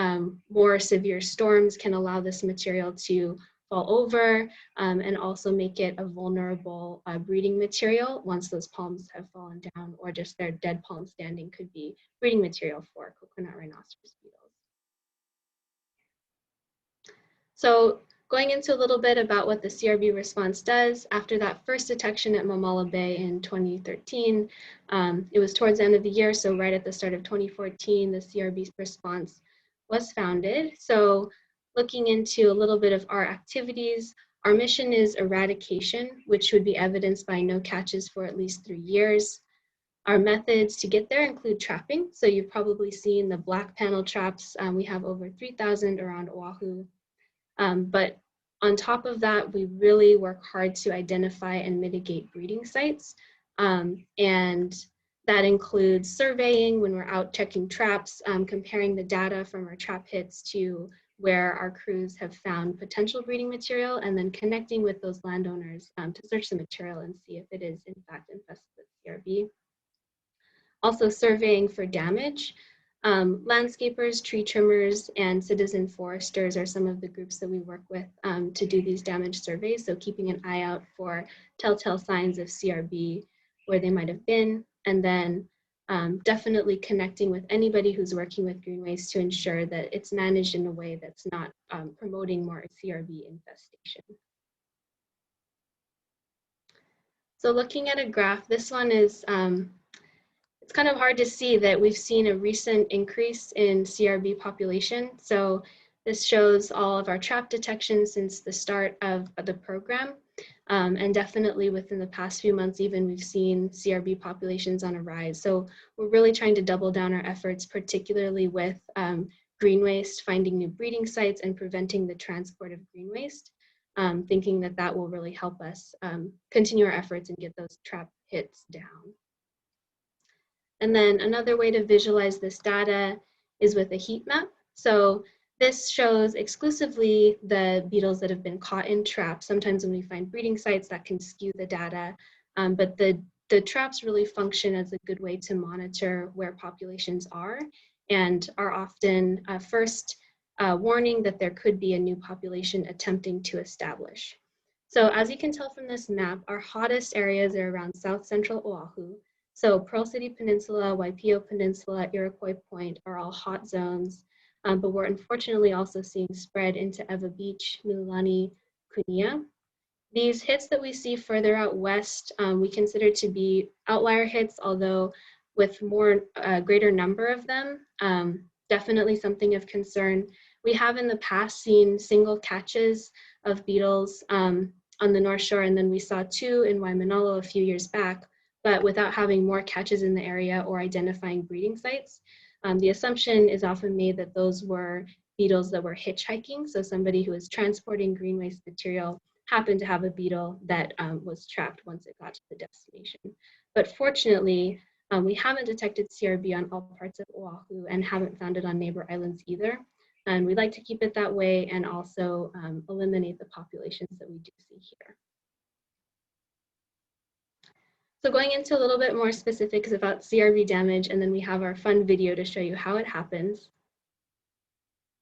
[SPEAKER 5] More severe storms can allow this material to fall over and also make it a vulnerable breeding material once those palms have fallen down, or just their dead palm standing could be breeding material for coconut rhinoceros beetles. So going into a little bit about what the CRB response does, after that first detection at Mamala Bay in 2013, it was towards the end of the year, so right at the start of 2014, the CRB response was founded. So looking into a little bit of our activities, our mission is eradication, which would be evidenced by no catches for at least 3 years. Our methods to get there include trapping. So you've probably seen the black panel traps. We have over 3,000 around Oahu. But on top of that, we really work hard to identify and mitigate breeding sites. And that includes surveying when we're out checking traps, comparing the data from our trap hits to where our crews have found potential breeding material, and then connecting with those landowners to search the material and see if it is in fact infested with CRB. Also surveying for damage. Landscapers, tree trimmers, and citizen foresters are some of the groups that we work with to do these damage surveys. So keeping an eye out for telltale signs of CRB where they might have been, and then definitely connecting with anybody who's working with green waste to ensure that it's managed in a way that's not promoting more CRB infestation. So looking at a graph, this one is, it's kind of hard to see that we've seen a recent increase in CRB population. So this shows all of our trap detections since the start of the program. And definitely within the past few months, even we've seen CRB populations on a rise. So we're really trying to double down our efforts, particularly with green waste, finding new breeding sites and preventing the transport of green waste, thinking that that will really help us continue our efforts and get those trap hits down. And then another way to visualize this data is with a heat map. So this shows exclusively the beetles that have been caught in traps. Sometimes when we find breeding sites, that can skew the data, but the traps really function as a good way to monitor where populations are and are often first warning that there could be a new population attempting to establish. So as you can tell from this map, our hottest areas are around South Central Oahu. So Pearl City Peninsula, Waipio Peninsula, Iroquois Point are all hot zones, but we're unfortunately also seeing spread into Ewa Beach, Mililani, Kunia. These hits that we see further out west, we consider to be outlier hits, although with more greater number of them, definitely something of concern. We have in the past seen single catches of beetles on the North Shore, and then we saw 2 in Waimanalo a few years back, but without having more catches in the area or identifying breeding sites. The assumption is often made that those were beetles that were hitchhiking, so somebody who was transporting green waste material happened to have a beetle that was trapped once it got to the destination. But fortunately, we haven't detected CRB on all parts of Oahu and haven't found it on neighbor islands either. And we'd like to keep it that way and also eliminate the populations that we do see here. So going into a little bit more specifics about CRB damage, and then we have our fun video to show you how it happens.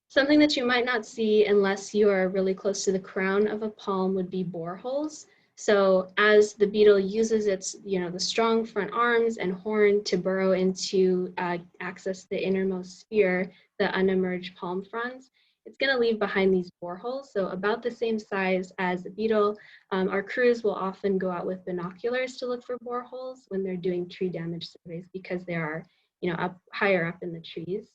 [SPEAKER 5] Something that you might not see unless you are really close to the crown of a palm would be boreholes. So as the beetle uses its, the strong front arms and horn to burrow into access the innermost sphere, the unemerged palm fronds, it's going to leave behind these boreholes. So about the same size as the beetle. Our crews will often go out with binoculars to look for boreholes when they're doing tree damage surveys because they are, higher up in the trees.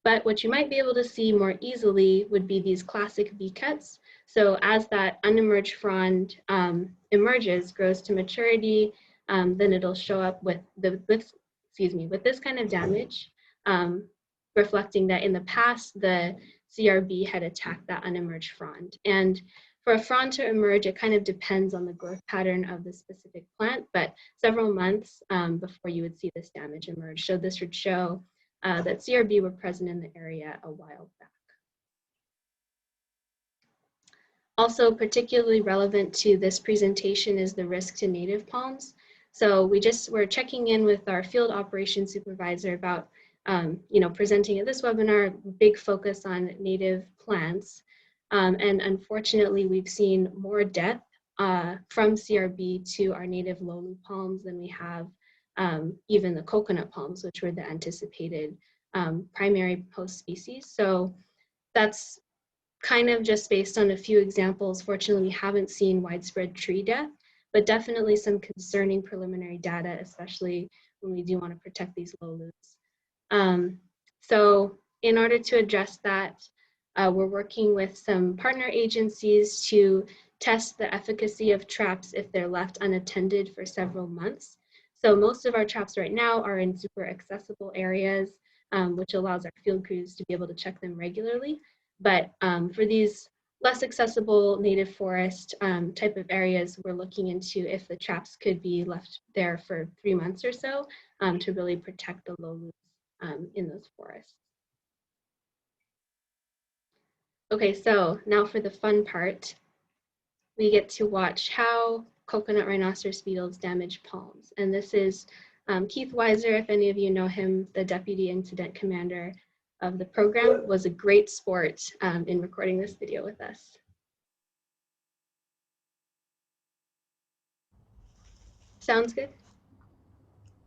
[SPEAKER 5] But what you might be able to see more easily would be these classic V-cuts. So as that unemerged frond emerges, grows to maturity, then it'll show up with this kind of damage, reflecting that in the past, the CRB had attacked that unemerged frond. And for a frond to emerge, it kind of depends on the growth pattern of the specific plant, but several months before you would see this damage emerge. So this would show that CRB were present in the area a while back. Also particularly relevant to this presentation is the risk to native palms. So we're checking in with our field operations supervisor about presenting at this webinar, big focus on native plants. And unfortunately, we've seen more death from CRB to our native lowly palms than we have even the coconut palms, which were the anticipated primary host species. So that's kind of just based on a few examples. Fortunately, we haven't seen widespread tree death, but definitely some concerning preliminary data, especially when we do want to protect these low loops. So in order to address that, we're working with some partner agencies to test the efficacy of traps if they're left unattended for several months. So most of our traps right now are in super accessible areas, which allows our field crews to be able to check them regularly. But for these less accessible native forest type of areas, we're looking into if the traps could be left there for 3 months or so to really protect the low loops in those forests. Okay, so now for the fun part, we get to watch how coconut rhinoceros beetles damage palms. And this is Keith Weiser, if any of you know him, the Deputy Incident Commander of the program, was a great sport in recording this video with us. Sounds good?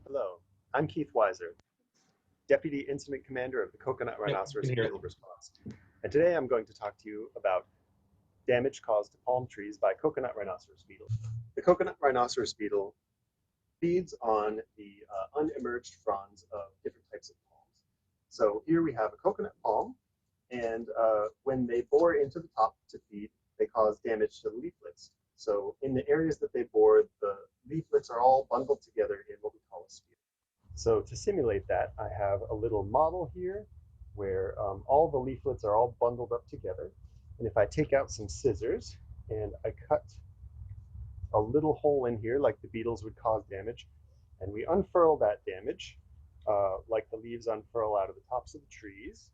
[SPEAKER 6] Hello, I'm Keith Weiser, Deputy Incident Commander of the Coconut Rhinoceros Beetle Response Team. And today I'm going to talk to you about damage caused to palm trees by coconut rhinoceros beetles. The coconut rhinoceros beetle feeds on the unemerged fronds of different types of palms. So here we have a coconut palm, and when they bore into the top to feed, they cause damage to the leaflets. So in the areas that they bore, the leaflets are all bundled together in what we call a sphere. So to simulate that, I have a little model here where all the leaflets are all bundled up together. And if I take out some scissors and I cut a little hole in here like the beetles would cause damage, and we unfurl that damage like the leaves unfurl out of the tops of the trees,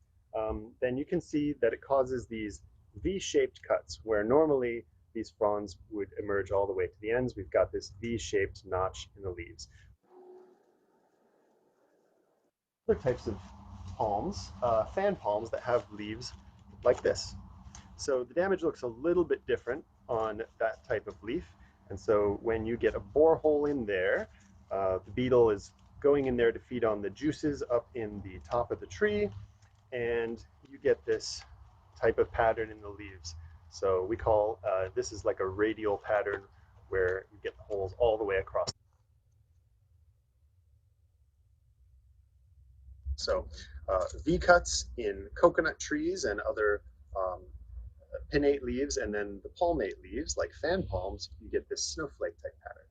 [SPEAKER 6] then you can see that it causes these V-shaped cuts where normally these fronds would emerge all the way to the ends. We've got this V-shaped notch in the leaves. other types of palms, fan palms that have leaves like this. So the damage looks a little bit different on that type of leaf. And so when you get a borehole in there, the beetle is going in there to feed on the juices up in the top of the tree, and you get this type of pattern in the leaves. So we call this is like a radial pattern where you get the holes all the way across. So V-cuts in coconut trees and other pinnate leaves, and then the palmate leaves, like fan palms, you get this snowflake type pattern.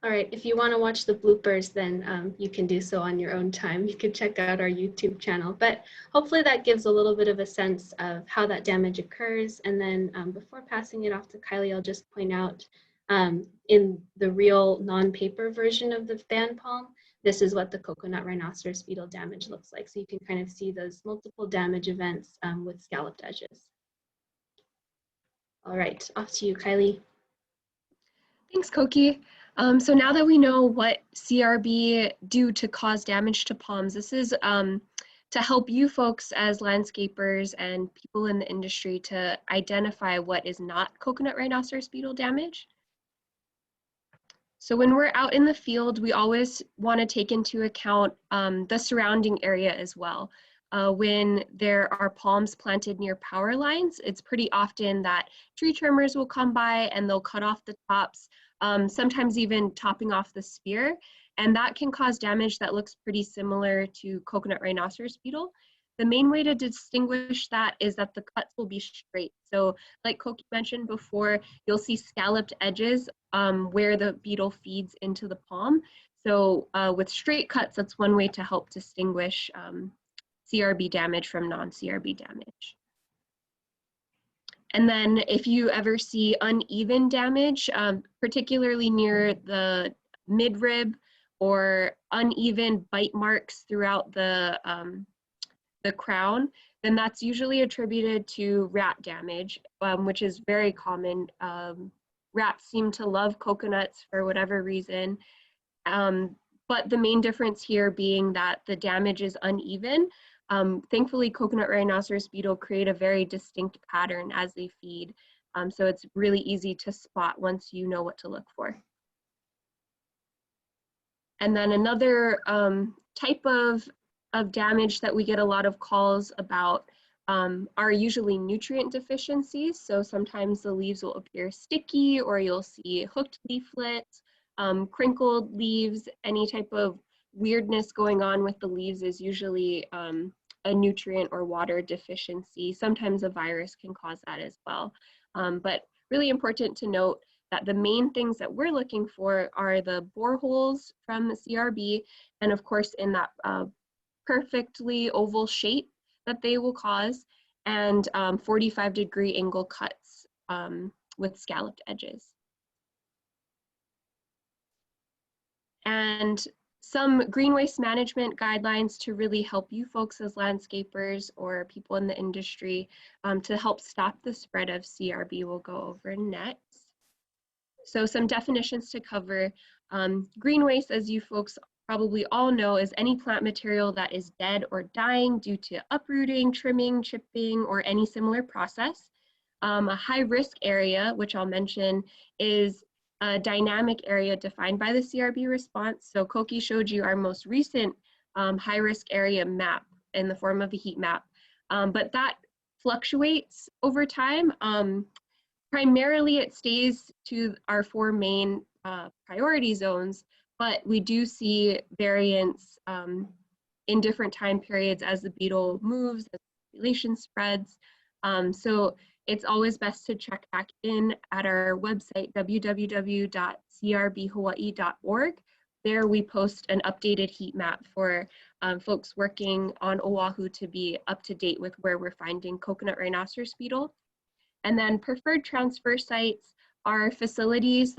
[SPEAKER 5] All right, if you want to watch the bloopers, then you can do so on your own time. You can check out our YouTube channel, but hopefully that gives a little bit of a sense of how that damage occurs. And then before passing it off to Kylie, I'll just point out in the real non-paper version of the fan palm, this is what the coconut rhinoceros beetle damage looks like. So you can kind of see those multiple damage events with scalloped edges. All right, off to you, Kylie.
[SPEAKER 7] Thanks, Koki. So now that we know what CRB do to cause damage to palms, this is to help you folks as landscapers and people in the industry to identify what is not coconut rhinoceros beetle damage. So when we're out in the field, we always want to take into account the surrounding area as well. When there are palms planted near power lines, it's pretty often that tree trimmers will come by and they'll cut off the tops, sometimes even topping off the spear, and that can cause damage that looks pretty similar to coconut rhinoceros beetle. The main way to distinguish that is that the cuts will be straight. So like Koki mentioned before, you'll see scalloped edges where the beetle feeds into the palm. So with straight cuts, that's one way to help distinguish CRB damage from non-CRB damage. And then if you ever see uneven damage, particularly near the midrib or uneven bite marks throughout the crown, then that's usually attributed to rat damage, which is very common. Rats seem to love coconuts for whatever reason. But the main difference here being that the damage is uneven. Thankfully, coconut rhinoceros beetle create a very distinct pattern as they feed. So it's really easy to spot once you know what to look for. And then another type of damage that we get a lot of calls about are usually nutrient deficiencies. So sometimes the leaves will appear sticky, or you'll see hooked leaflets, crinkled leaves. Any type of weirdness going on with the leaves is usually a nutrient or water deficiency. Sometimes a virus can cause that as well. But really important to note that the main things that we're looking for are the boreholes from the CRB, and of course in that perfectly oval shape that they will cause, and 45-degree angle cuts with scalloped edges. And some green waste management guidelines to really help you folks as landscapers or people in the industry to help stop the spread of CRB we'll go over next. So some definitions to cover. Green waste, as you folks probably all know, is any plant material that is dead or dying due to uprooting, trimming, chipping, or any similar process. A high-risk area, which I'll mention, is a dynamic area defined by the CRB response. So Koki showed you our most recent high-risk area map in the form of a heat map, but that fluctuates over time. Primarily, it stays to our 4 main priority zones, but we do see variance in different time periods as the beetle moves, as the population spreads. So it's always best to check back in at our website, www.crbhawaii.org. There we post an updated heat map for folks working on Oahu to be up to date with where we're finding coconut rhinoceros beetle. And then preferred transfer sites are facilities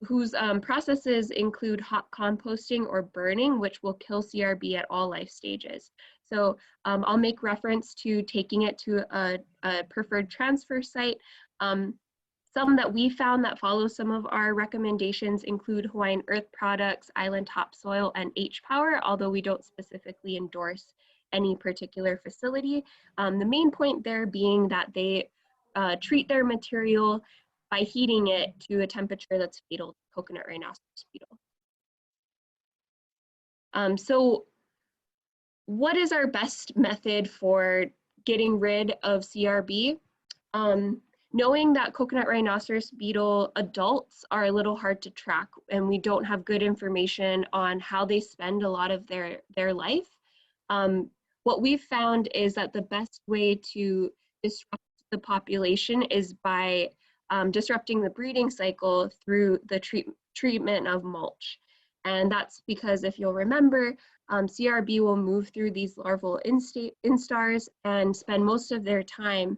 [SPEAKER 7] whose processes include hot composting or burning, which will kill CRB at all life stages. So I'll make reference to taking it to a preferred transfer site. Some that we found that follow some of our recommendations include Hawaiian Earth Products, Island Topsoil, and H-Power, although we don't specifically endorse any particular facility. The main point there being that they treat their material by heating it to a temperature that's fatal to coconut rhinoceros beetle. So what is our best method for getting rid of CRB? Knowing that coconut rhinoceros beetle adults are a little hard to track, and we don't have good information on how they spend a lot of their life. What we've found is that the best way to disrupt the population is by disrupting the breeding cycle through the treatment of mulch. And that's because, if you'll remember, CRB will move through these larval instars and spend most of their time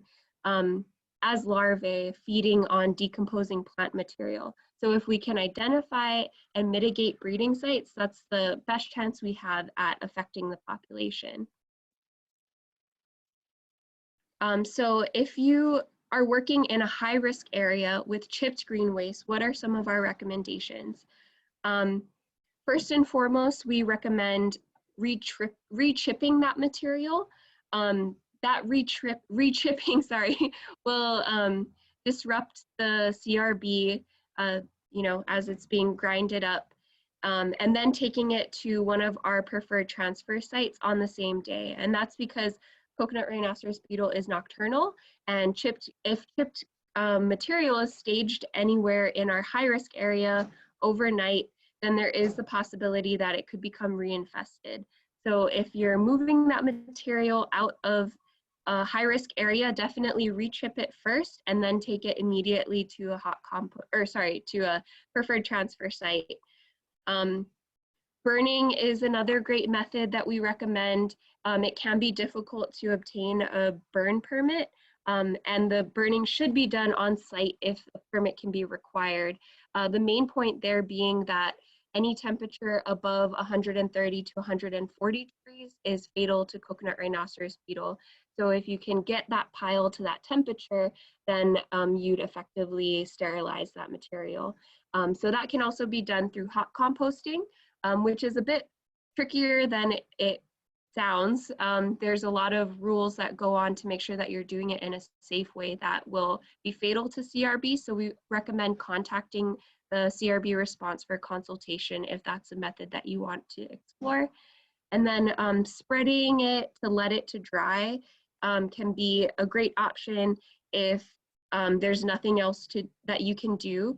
[SPEAKER 7] as larvae feeding on decomposing plant material. So if we can identify and mitigate breeding sites, that's the best chance we have at affecting the population. So if you are working in a high-risk area with chipped green waste, what are some of our recommendations? First and foremost, we recommend rechipping that material. That rechipping, will disrupt the CRB, as it's being grinded up, and then taking it to one of our preferred transfer sites on the same day. And that's because coconut rhinoceros beetle is nocturnal, and if chipped material is staged anywhere in our high-risk area overnight, then there is the possibility that it could become reinfested. So if you're moving that material out of a high-risk area, definitely rechip it first and then take it immediately to a preferred transfer site. Burning is another great method that we recommend. It can be difficult to obtain a burn permit, and the burning should be done on site if a permit can be required. The main point there being that any temperature above 130 to 140 degrees is fatal to coconut rhinoceros beetle. So if you can get that pile to that temperature, then you'd effectively sterilize that material. So that can also be done through hot composting, which is a bit trickier than it sounds. There's a lot of rules that go on to make sure that you're doing it in a safe way that will be fatal to CRB. So we recommend contacting the Crb response for consultation if that's a method that you want to explore. And then spreading it to let it to dry can be a great option if there's nothing else that you can do.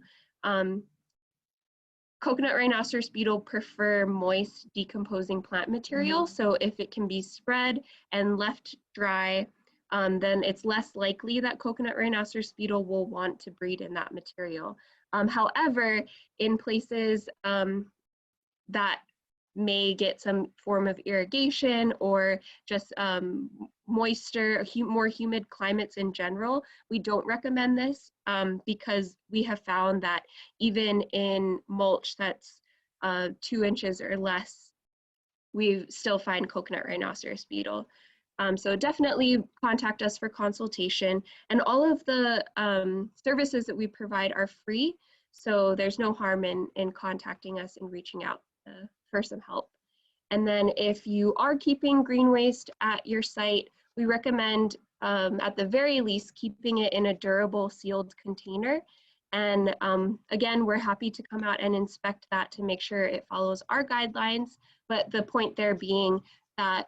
[SPEAKER 7] Coconut rhinoceros beetle prefer moist decomposing plant material. So if it can be spread and left dry, then it's less likely that coconut rhinoceros beetle will want to breed in that material. However, in places that may get some form of irrigation or just moisture, more humid climates in general, we don't recommend this because we have found that even in mulch that's 2 inches or less, we still find coconut rhinoceros beetle. So definitely contact us for consultation, and all of the services that we provide are free, so there's no harm in contacting us and reaching out for some help. And then if you are keeping green waste at your site, we recommend at the very least keeping it in a durable sealed container. And again, we're happy to come out and inspect that to make sure it follows our guidelines, but the point there being that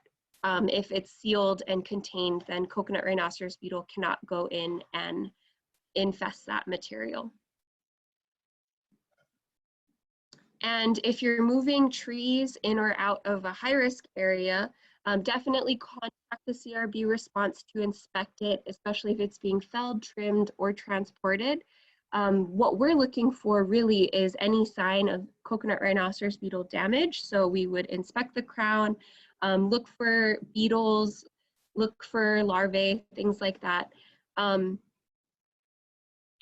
[SPEAKER 7] if it's sealed and contained, then coconut rhinoceros beetle cannot go in and infest that material. And if you're moving trees in or out of a high-risk area, definitely contact the Crb response to inspect it, especially if it's being felled, trimmed, or transported. What we're looking for really is any sign of coconut rhinoceros beetle damage. So we would inspect the crown, look for beetles, look for larvae, things like that.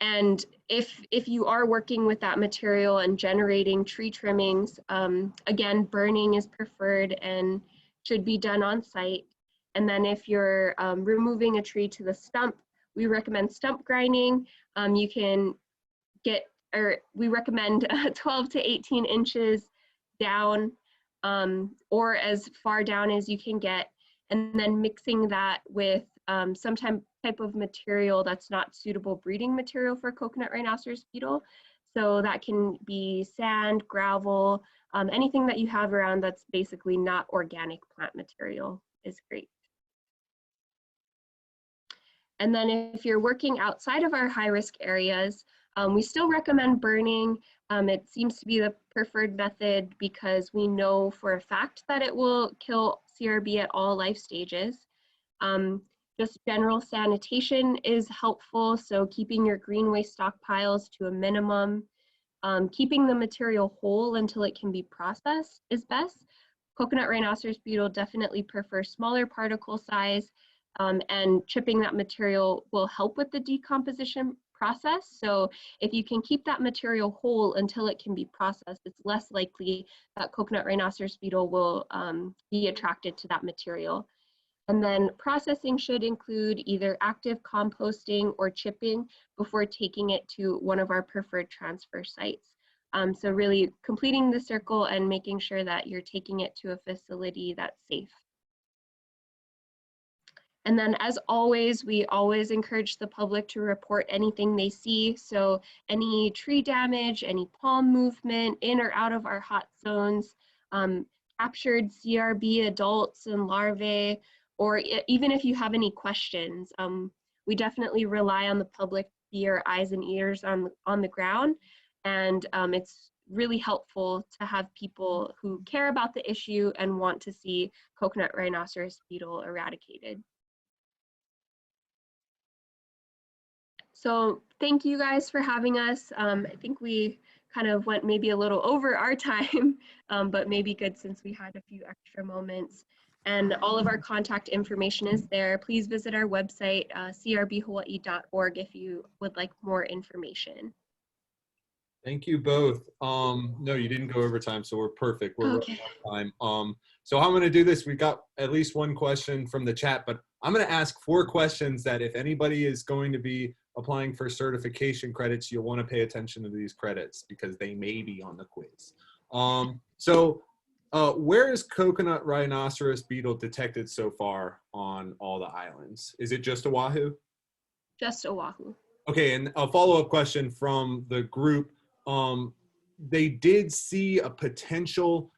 [SPEAKER 7] And if you are working with that material and generating tree trimmings, again, burning is preferred and should be done on site. And then if you're removing a tree to the stump, we recommend stump grinding. You can get, or we recommend 12 to 18 inches down, or as far down as you can get, and then mixing that with some type of material that's not suitable breeding material for coconut rhinoceros beetle. So that can be sand, gravel, anything that you have around that's basically not organic plant material is great. And then if you're working outside of our high-risk areas, we still recommend burning. It seems to be the preferred method because we know for a fact that it will kill CRB at all life stages. Just general sanitation is helpful, so keeping your green waste stockpiles to a minimum. Keeping the material whole until it can be processed is best. Coconut rhinoceros beetle definitely prefer smaller particle size, and chipping that material will help with the decomposition process. So if you can keep that material whole until it can be processed, it's less likely that coconut rhinoceros beetle will be attracted to that material. And then processing should include either active composting or chipping before taking it to one of our preferred transfer sites. So really completing the circle and making sure that you're taking it to a facility that's safe. And then as always, we always encourage the public to report anything they see. So any tree damage, any palm movement in or out of our hot zones, captured CRB adults and larvae, or even if you have any questions, we definitely rely on the public to be your eyes and ears on the ground. And it's really helpful to have people who care about the issue and want to see coconut rhinoceros beetle eradicated. So thank you guys for having us. I think we kind of went maybe a little over our time, but maybe good since we had a few extra moments. And all of our contact information is there. Please visit our website, crbhawaii.org, if you would like more information.
[SPEAKER 1] Thank you both. No, you didn't go over time, so we're perfect. We're
[SPEAKER 7] Okay.
[SPEAKER 1] right on time. So how I'm going to do this, we got at least one question from the chat, but I'm going to ask 4 questions that if anybody is going to be applying for certification credits, you'll want to pay attention to these credits because they may be on the quiz. Where is coconut rhinoceros beetle detected so far on all the islands? Is it just Oahu?
[SPEAKER 7] Just Oahu.
[SPEAKER 1] Okay, and a follow-up question from the group. They did see a potential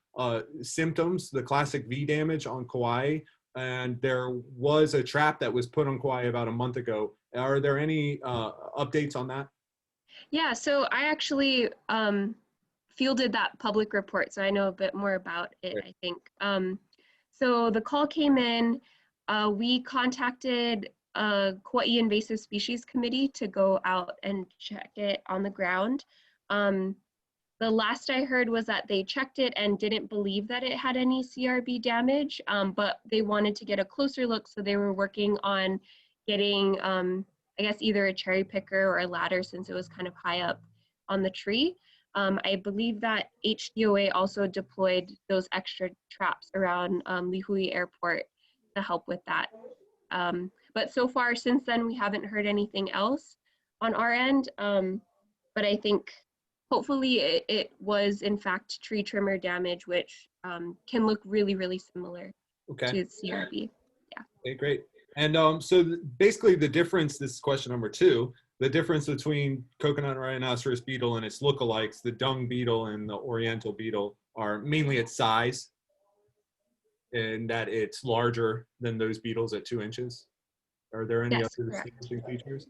[SPEAKER 1] symptoms, the classic V damage on Kauai, and there was a trap that was put on Kauai about a month ago. Are there any updates on that?
[SPEAKER 7] Yeah, so I actually fielded that public report, so I know a bit more about it, I think. So the call came in, we contacted Kauai Invasive Species Committee to go out and check it on the ground. The last I heard was that they checked it and didn't believe that it had any CRB damage, but they wanted to get a closer look, so they were working on getting, I guess, either a cherry picker or a ladder since it was kind of high up on the tree. I believe that HDOA also deployed those extra traps around Lihue Airport to help with that. But so far since then, we haven't heard anything else on our end. But I think hopefully it was in fact tree trimmer damage, which can look really, really similar to CRB. Yeah.
[SPEAKER 1] Okay, great. And basically the difference, this is question number 2, the difference between coconut rhinoceros beetle and its lookalikes, the dung beetle and the oriental beetle, are mainly its size, and that it's larger than those beetles at 2 inches. Are there any other distinguishing features?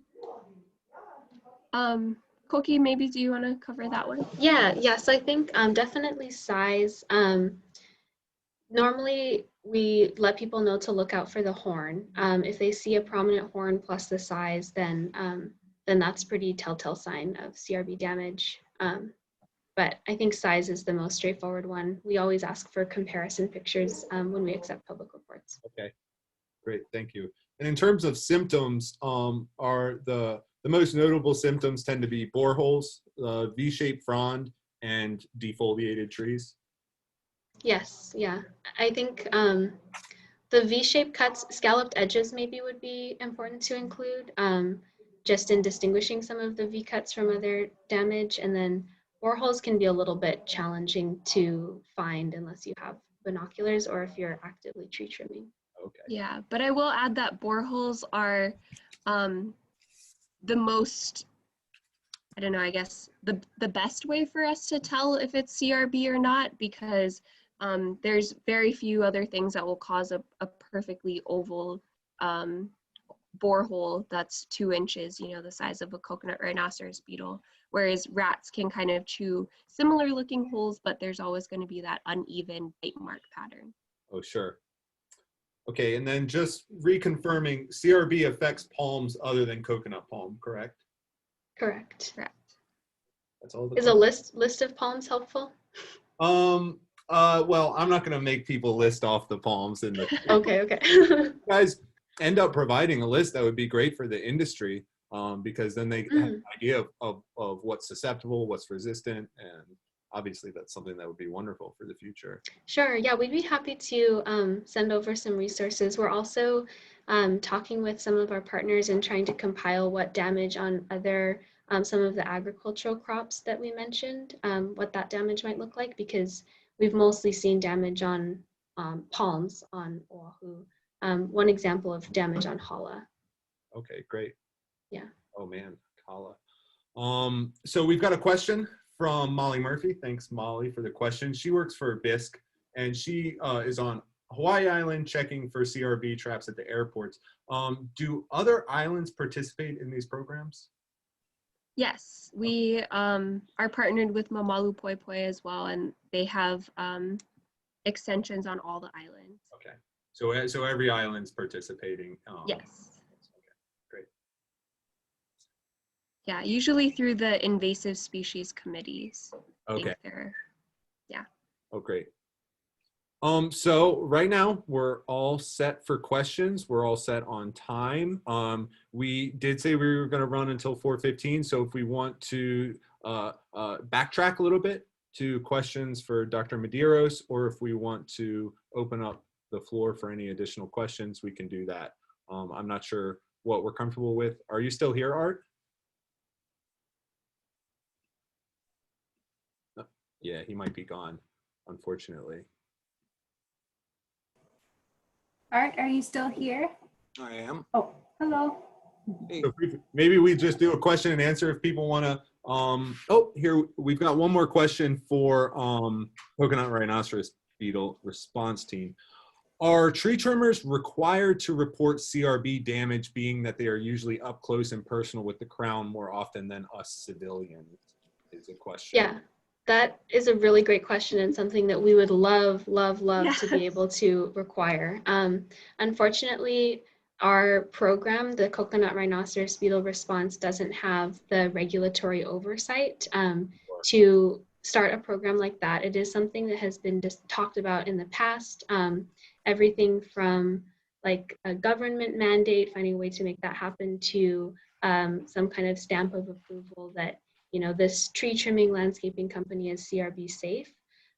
[SPEAKER 7] Koki, maybe do you want to cover that one?
[SPEAKER 5] Yeah, so I think definitely size. Normally, we let people know to look out for the horn. If they see a prominent horn plus the size, then that's pretty telltale sign of CRB damage. But I think size is the most straightforward one. We always ask for comparison pictures when we accept public reports.
[SPEAKER 1] Okay, great, thank you. And in terms of symptoms, are the most notable symptoms tend to be boreholes, V-shaped frond, and defoliated trees?
[SPEAKER 5] Yes, yeah. I think The V-shaped cuts, scalloped edges maybe would be important to include, just in distinguishing some of the V-cuts from other damage. And then boreholes can be a little bit challenging to find unless you have binoculars or if you're actively tree trimming.
[SPEAKER 1] Okay.
[SPEAKER 7] Yeah, but I will add that boreholes are the most, I don't know, I guess the best way for us to tell if it's CRB or not, because there's very few other things that will cause a perfectly oval borehole that's 2 inches, you know, the size of a coconut rhinoceros beetle, whereas rats can kind of chew similar looking holes, but there's always going to be that uneven bite mark pattern.
[SPEAKER 1] Oh, sure. Okay, and then just reconfirming, CRB affects palms other than coconut palm, correct?
[SPEAKER 5] Correct.
[SPEAKER 7] Correct.
[SPEAKER 1] That's all.
[SPEAKER 5] Is a list of palms helpful?
[SPEAKER 1] Well, I'm not going to make people list off the palms in the.
[SPEAKER 5] Okay, okay.
[SPEAKER 1] You guys end up providing a list that would be great for the industry, because then they have an idea of what's susceptible, what's resistant, and obviously that's something that would be wonderful for the future.
[SPEAKER 5] Sure, yeah, we'd be happy to send over some resources. We're also talking with some of our partners and trying to compile what damage on other, some of the agricultural crops that we mentioned, what that damage might look like, because we've mostly seen damage on palms on Oahu. One example of damage on Hala.
[SPEAKER 1] Okay, great.
[SPEAKER 5] Yeah.
[SPEAKER 1] Oh man, Kala. So we've got a question from Molly Murphy. Thanks, Molly, for the question. She works for BISC, and she is on Hawaii Island checking for CRB traps at the airports. Do other islands participate in these programs?
[SPEAKER 7] Yes, we are partnered with Mamalu Poi Poi as well, and they have extensions on all the islands.
[SPEAKER 1] Okay, so every island's participating.
[SPEAKER 7] Yes.
[SPEAKER 1] Okay, great.
[SPEAKER 7] Yeah, usually through the invasive species committees.
[SPEAKER 1] Okay.
[SPEAKER 7] Yeah.
[SPEAKER 1] Oh, great. So right now we're all set for questions. We're all set on time. We did say we were going to run until 4:15. So if we want to backtrack a little bit to questions for Dr. Medeiros, or if we want to open up the floor for any additional questions, we can do that. I'm not sure what we're comfortable with. Are you still here, Art? Yeah, he might be gone, unfortunately.
[SPEAKER 2] Art, are you still here?
[SPEAKER 3] I am.
[SPEAKER 2] Oh, hello.
[SPEAKER 3] Hey.
[SPEAKER 1] So maybe we just do a question and answer if people want to. Oh, here we've got one more question for Coconut Rhinoceros Beetle Response Team. Are tree trimmers required to report CRB damage, being that they are usually up close and personal with the crown more often than us civilians? Is a question.
[SPEAKER 5] Yeah. That is a really great question and something that we would love to be able to require. Unfortunately, our program, the Coconut Rhinoceros Beetle Response, doesn't have the regulatory oversight to start a program like that. It is something that has been just talked about in the past. Everything from like a government mandate, finding a way to make that happen, to some kind of stamp of approval that, you know, this tree trimming landscaping company is CRB safe.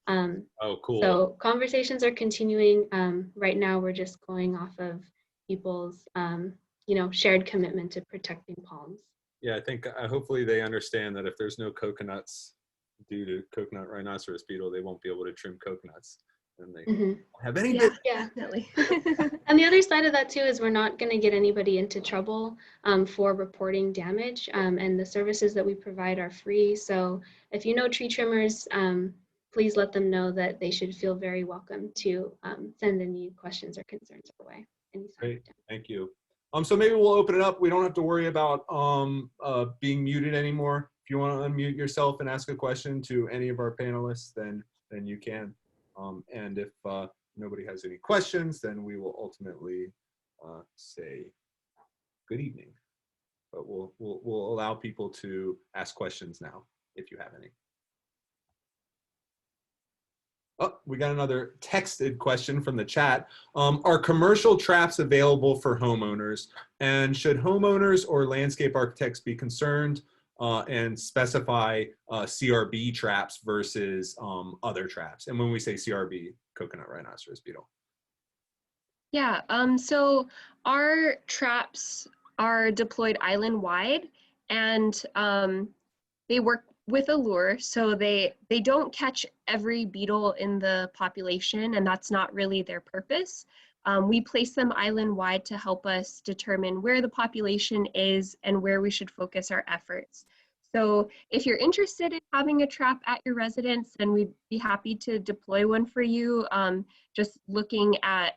[SPEAKER 1] Oh, cool.
[SPEAKER 5] So conversations are continuing. Right now, we're just going off of people's, you know, shared commitment to protecting palms.
[SPEAKER 1] Yeah, I think hopefully they understand that if there's no coconuts due to coconut rhinoceros beetle, they won't be able to trim coconuts. And they won't have any.
[SPEAKER 5] Yeah,
[SPEAKER 7] definitely.
[SPEAKER 5] And the other side of that too is we're not going to get anybody into trouble for reporting damage, and the services that we provide are free. So if you know tree trimmers, please let them know that they should feel very welcome to send any questions or concerns our way.
[SPEAKER 1] Great, thank you. So maybe we'll open it up. We don't have to worry about being muted anymore. If you want to unmute yourself and ask a question to any of our panelists, then you can. And if nobody has any questions, then we will ultimately say good evening. But we'll allow people to ask questions now if you have any. Oh, we got another texted question from the chat. Are commercial traps available for homeowners? And should homeowners or landscape architects be concerned and specify CRB traps versus other traps? And when we say CRB, coconut rhinoceros beetle.
[SPEAKER 7] Yeah, so our traps are deployed island-wide, and they work with a lure, so they don't catch every beetle in the population, and that's not really their purpose. We place them island-wide to help us determine where the population is and where we should focus our efforts. So if you're interested in having a trap at your residence, then we'd be happy to deploy one for you. Just looking at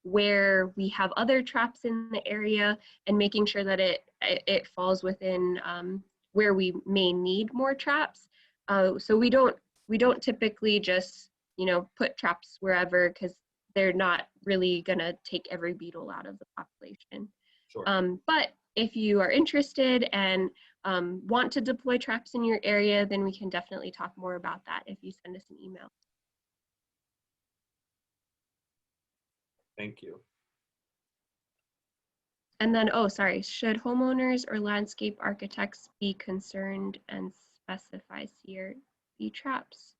[SPEAKER 7] where we have other traps in the area and making sure that it falls within where we may need more traps. So we don't typically just put traps wherever, because they're not really gonna take every beetle out of the population.
[SPEAKER 1] Sure.
[SPEAKER 7] But if you are interested and want to deploy traps in your area, then we can definitely talk more about that if you send us an email.
[SPEAKER 1] Thank you.
[SPEAKER 7] And then, oh, sorry, should homeowners or landscape architects be concerned and specify CRB traps?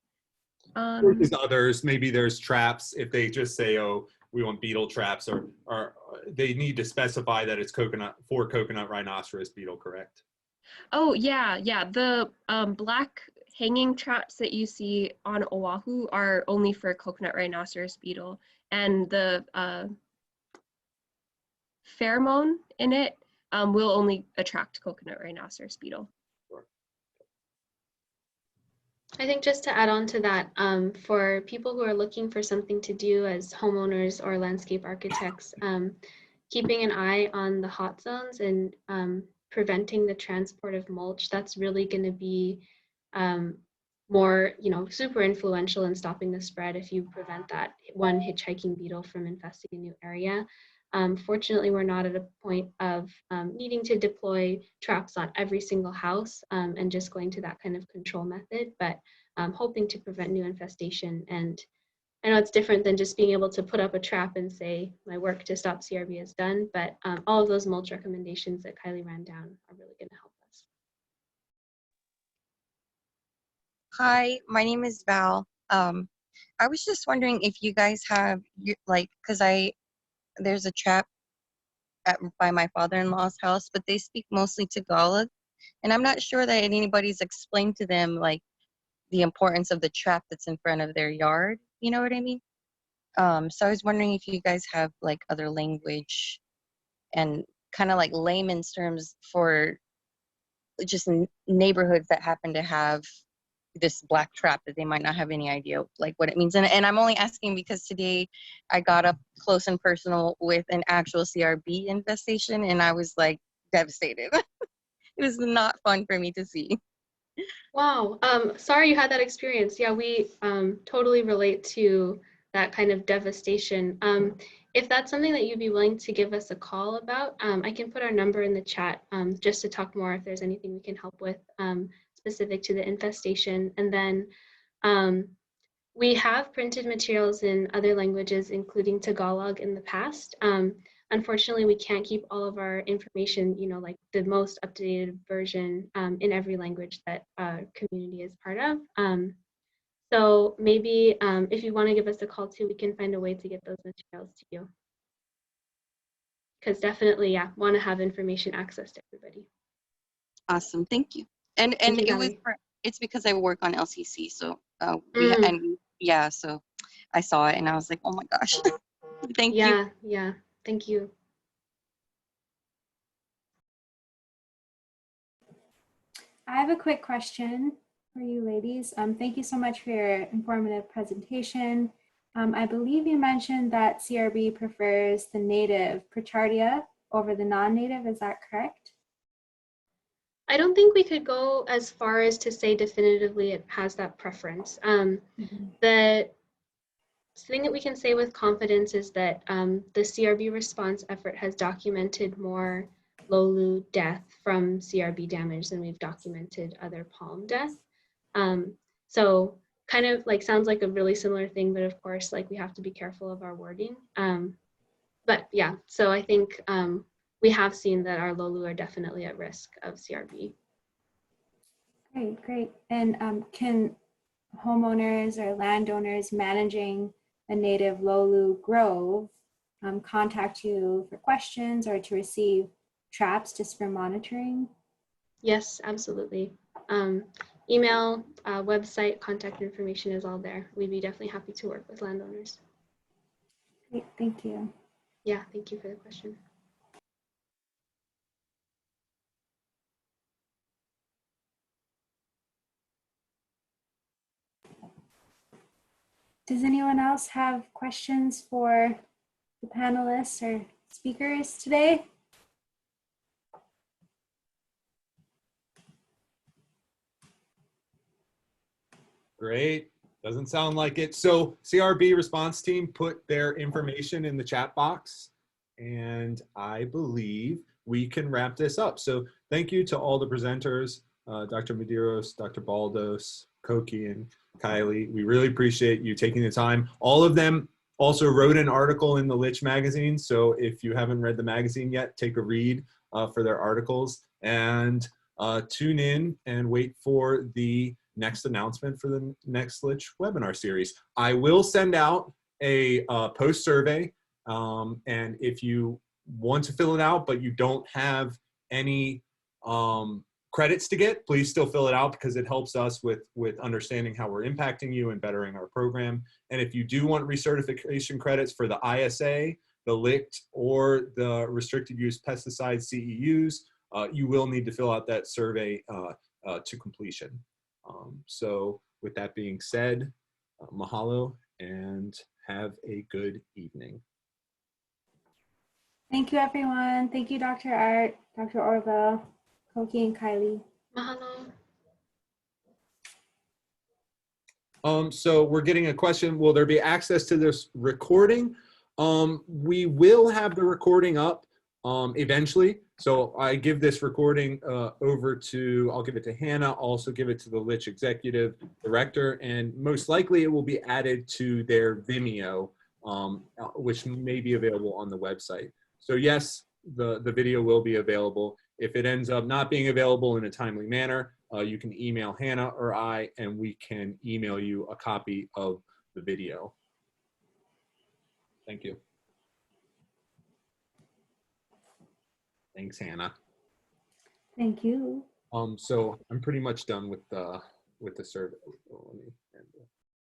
[SPEAKER 1] Or there's others, maybe there's traps, if they just say, oh, we want beetle traps, or they need to specify that it's coconut rhinoceros beetle, correct?
[SPEAKER 7] Oh, yeah. The black hanging traps that you see on Oahu are only for coconut rhinoceros beetle, and the pheromone in it will only attract coconut rhinoceros beetle.
[SPEAKER 5] I think just to add on to that, for people who are looking for something to do as homeowners or landscape architects, keeping an eye on the hot zones and preventing the transport of mulch, that's really going to be more, super influential in stopping the spread if you prevent that one hitchhiking beetle from infesting a new area. Fortunately, we're not at a point of needing to deploy traps on every single house and just going to that kind of control method, but hoping to prevent new infestation. And I know it's different than just being able to put up a trap and say, my work to stop CRB is done, but all of those mulch recommendations that Kylie ran down are really going to help us.
[SPEAKER 8] Hi, my name is Val. I was just wondering if you guys have, because there's a trap by my father-in-law's house, but they speak mostly Tagalog, and I'm not sure that anybody's explained to them like the importance of the trap that's in front of their yard. You know what I mean? So I was wondering if you guys have like other language and kind of like layman's terms for just neighborhoods that happen to have this black trap that they might not have any idea like what it means. And I'm only asking because today I got up close and personal with an actual CRB infestation, and I was like devastated. It was not fun for me to see.
[SPEAKER 5] Wow, sorry you had that experience. Yeah, we totally relate to that kind of devastation. If that's something that you'd be willing to give us a call about, I can put our number in the chat just to talk more if there's anything we can help with specific to the infestation. And then we have printed materials in other languages, including Tagalog in the past. Unfortunately, we can't keep all of our information, like the most updated version in every language that our community is part of. So maybe if you want to give us a call too, we can find a way to get those materials to you. Because definitely, yeah, want to have information access to everybody.
[SPEAKER 8] Awesome, thank you. And
[SPEAKER 5] Thank you,
[SPEAKER 8] it's because I work on LCC, so
[SPEAKER 5] Mm.
[SPEAKER 8] so I saw it and I was like, oh my gosh. Thank you.
[SPEAKER 5] Yeah, thank you.
[SPEAKER 2] I have a quick question for you ladies. Thank you so much for your informative presentation. I believe you mentioned that CRB prefers the native Prachardia over the non-native, is that correct?
[SPEAKER 5] I don't think we could go as far as to say definitively it has that preference. The thing that we can say with confidence is that the CRB response effort has documented more Lolu death from CRB damage than we've documented other palm death. So kind of like sounds like a really similar thing, but of course, like we have to be careful of our wording. But yeah, so I think we have seen that our Lolu are definitely at risk of CRB.
[SPEAKER 2] Great. And can homeowners or landowners managing a native Lolu grove contact you for questions or to receive traps just for monitoring?
[SPEAKER 5] Yes, absolutely. Email, website, contact information is all there. We'd be definitely happy to work with landowners.
[SPEAKER 2] Great, thank you.
[SPEAKER 5] Yeah, thank you for the question.
[SPEAKER 2] Does anyone else have questions for the panelists or speakers today?
[SPEAKER 1] Great. Doesn't sound like it. So CRB Response Team put their information in the chat box, and I believe we can wrap this up. So thank you to all the presenters, Dr. Medeiros, Dr. Baldos, Koki, and Kylie. We really appreciate you taking the time. All of them also wrote an article in the LICH magazine. So if you haven't read the magazine yet, take a read for their articles, and tune in and wait for the next announcement for the next LICH webinar series. I will send out a post survey, and if you want to fill it out but you don't have any credits to get, please still fill it out because it helps us with understanding how we're impacting you and bettering our program. And if you do want recertification credits for the ISA, the LICH, or the restricted use pesticide CEUs, you will need to fill out that survey to completion. So with that being said, mahalo and have a good evening.
[SPEAKER 2] Thank you, everyone. Thank you, Dr. Art, Dr. Orville, Koki, and Kylie.
[SPEAKER 5] Mahalo.
[SPEAKER 1] So we're getting a question, will there be access to this recording? We will have the recording up eventually. So I give this recording over to, I'll give it to Hannah, also give it to the LICH Executive Director, and most likely it will be added to their Vimeo, which may be available on the website. So yes, the video will be available. If it ends up not being available in a timely manner, you can email Hannah or I, and we can email you a copy of the video. Thank you. Thanks, Hannah.
[SPEAKER 2] Thank you.
[SPEAKER 1] So I'm pretty much done with the survey. Let me end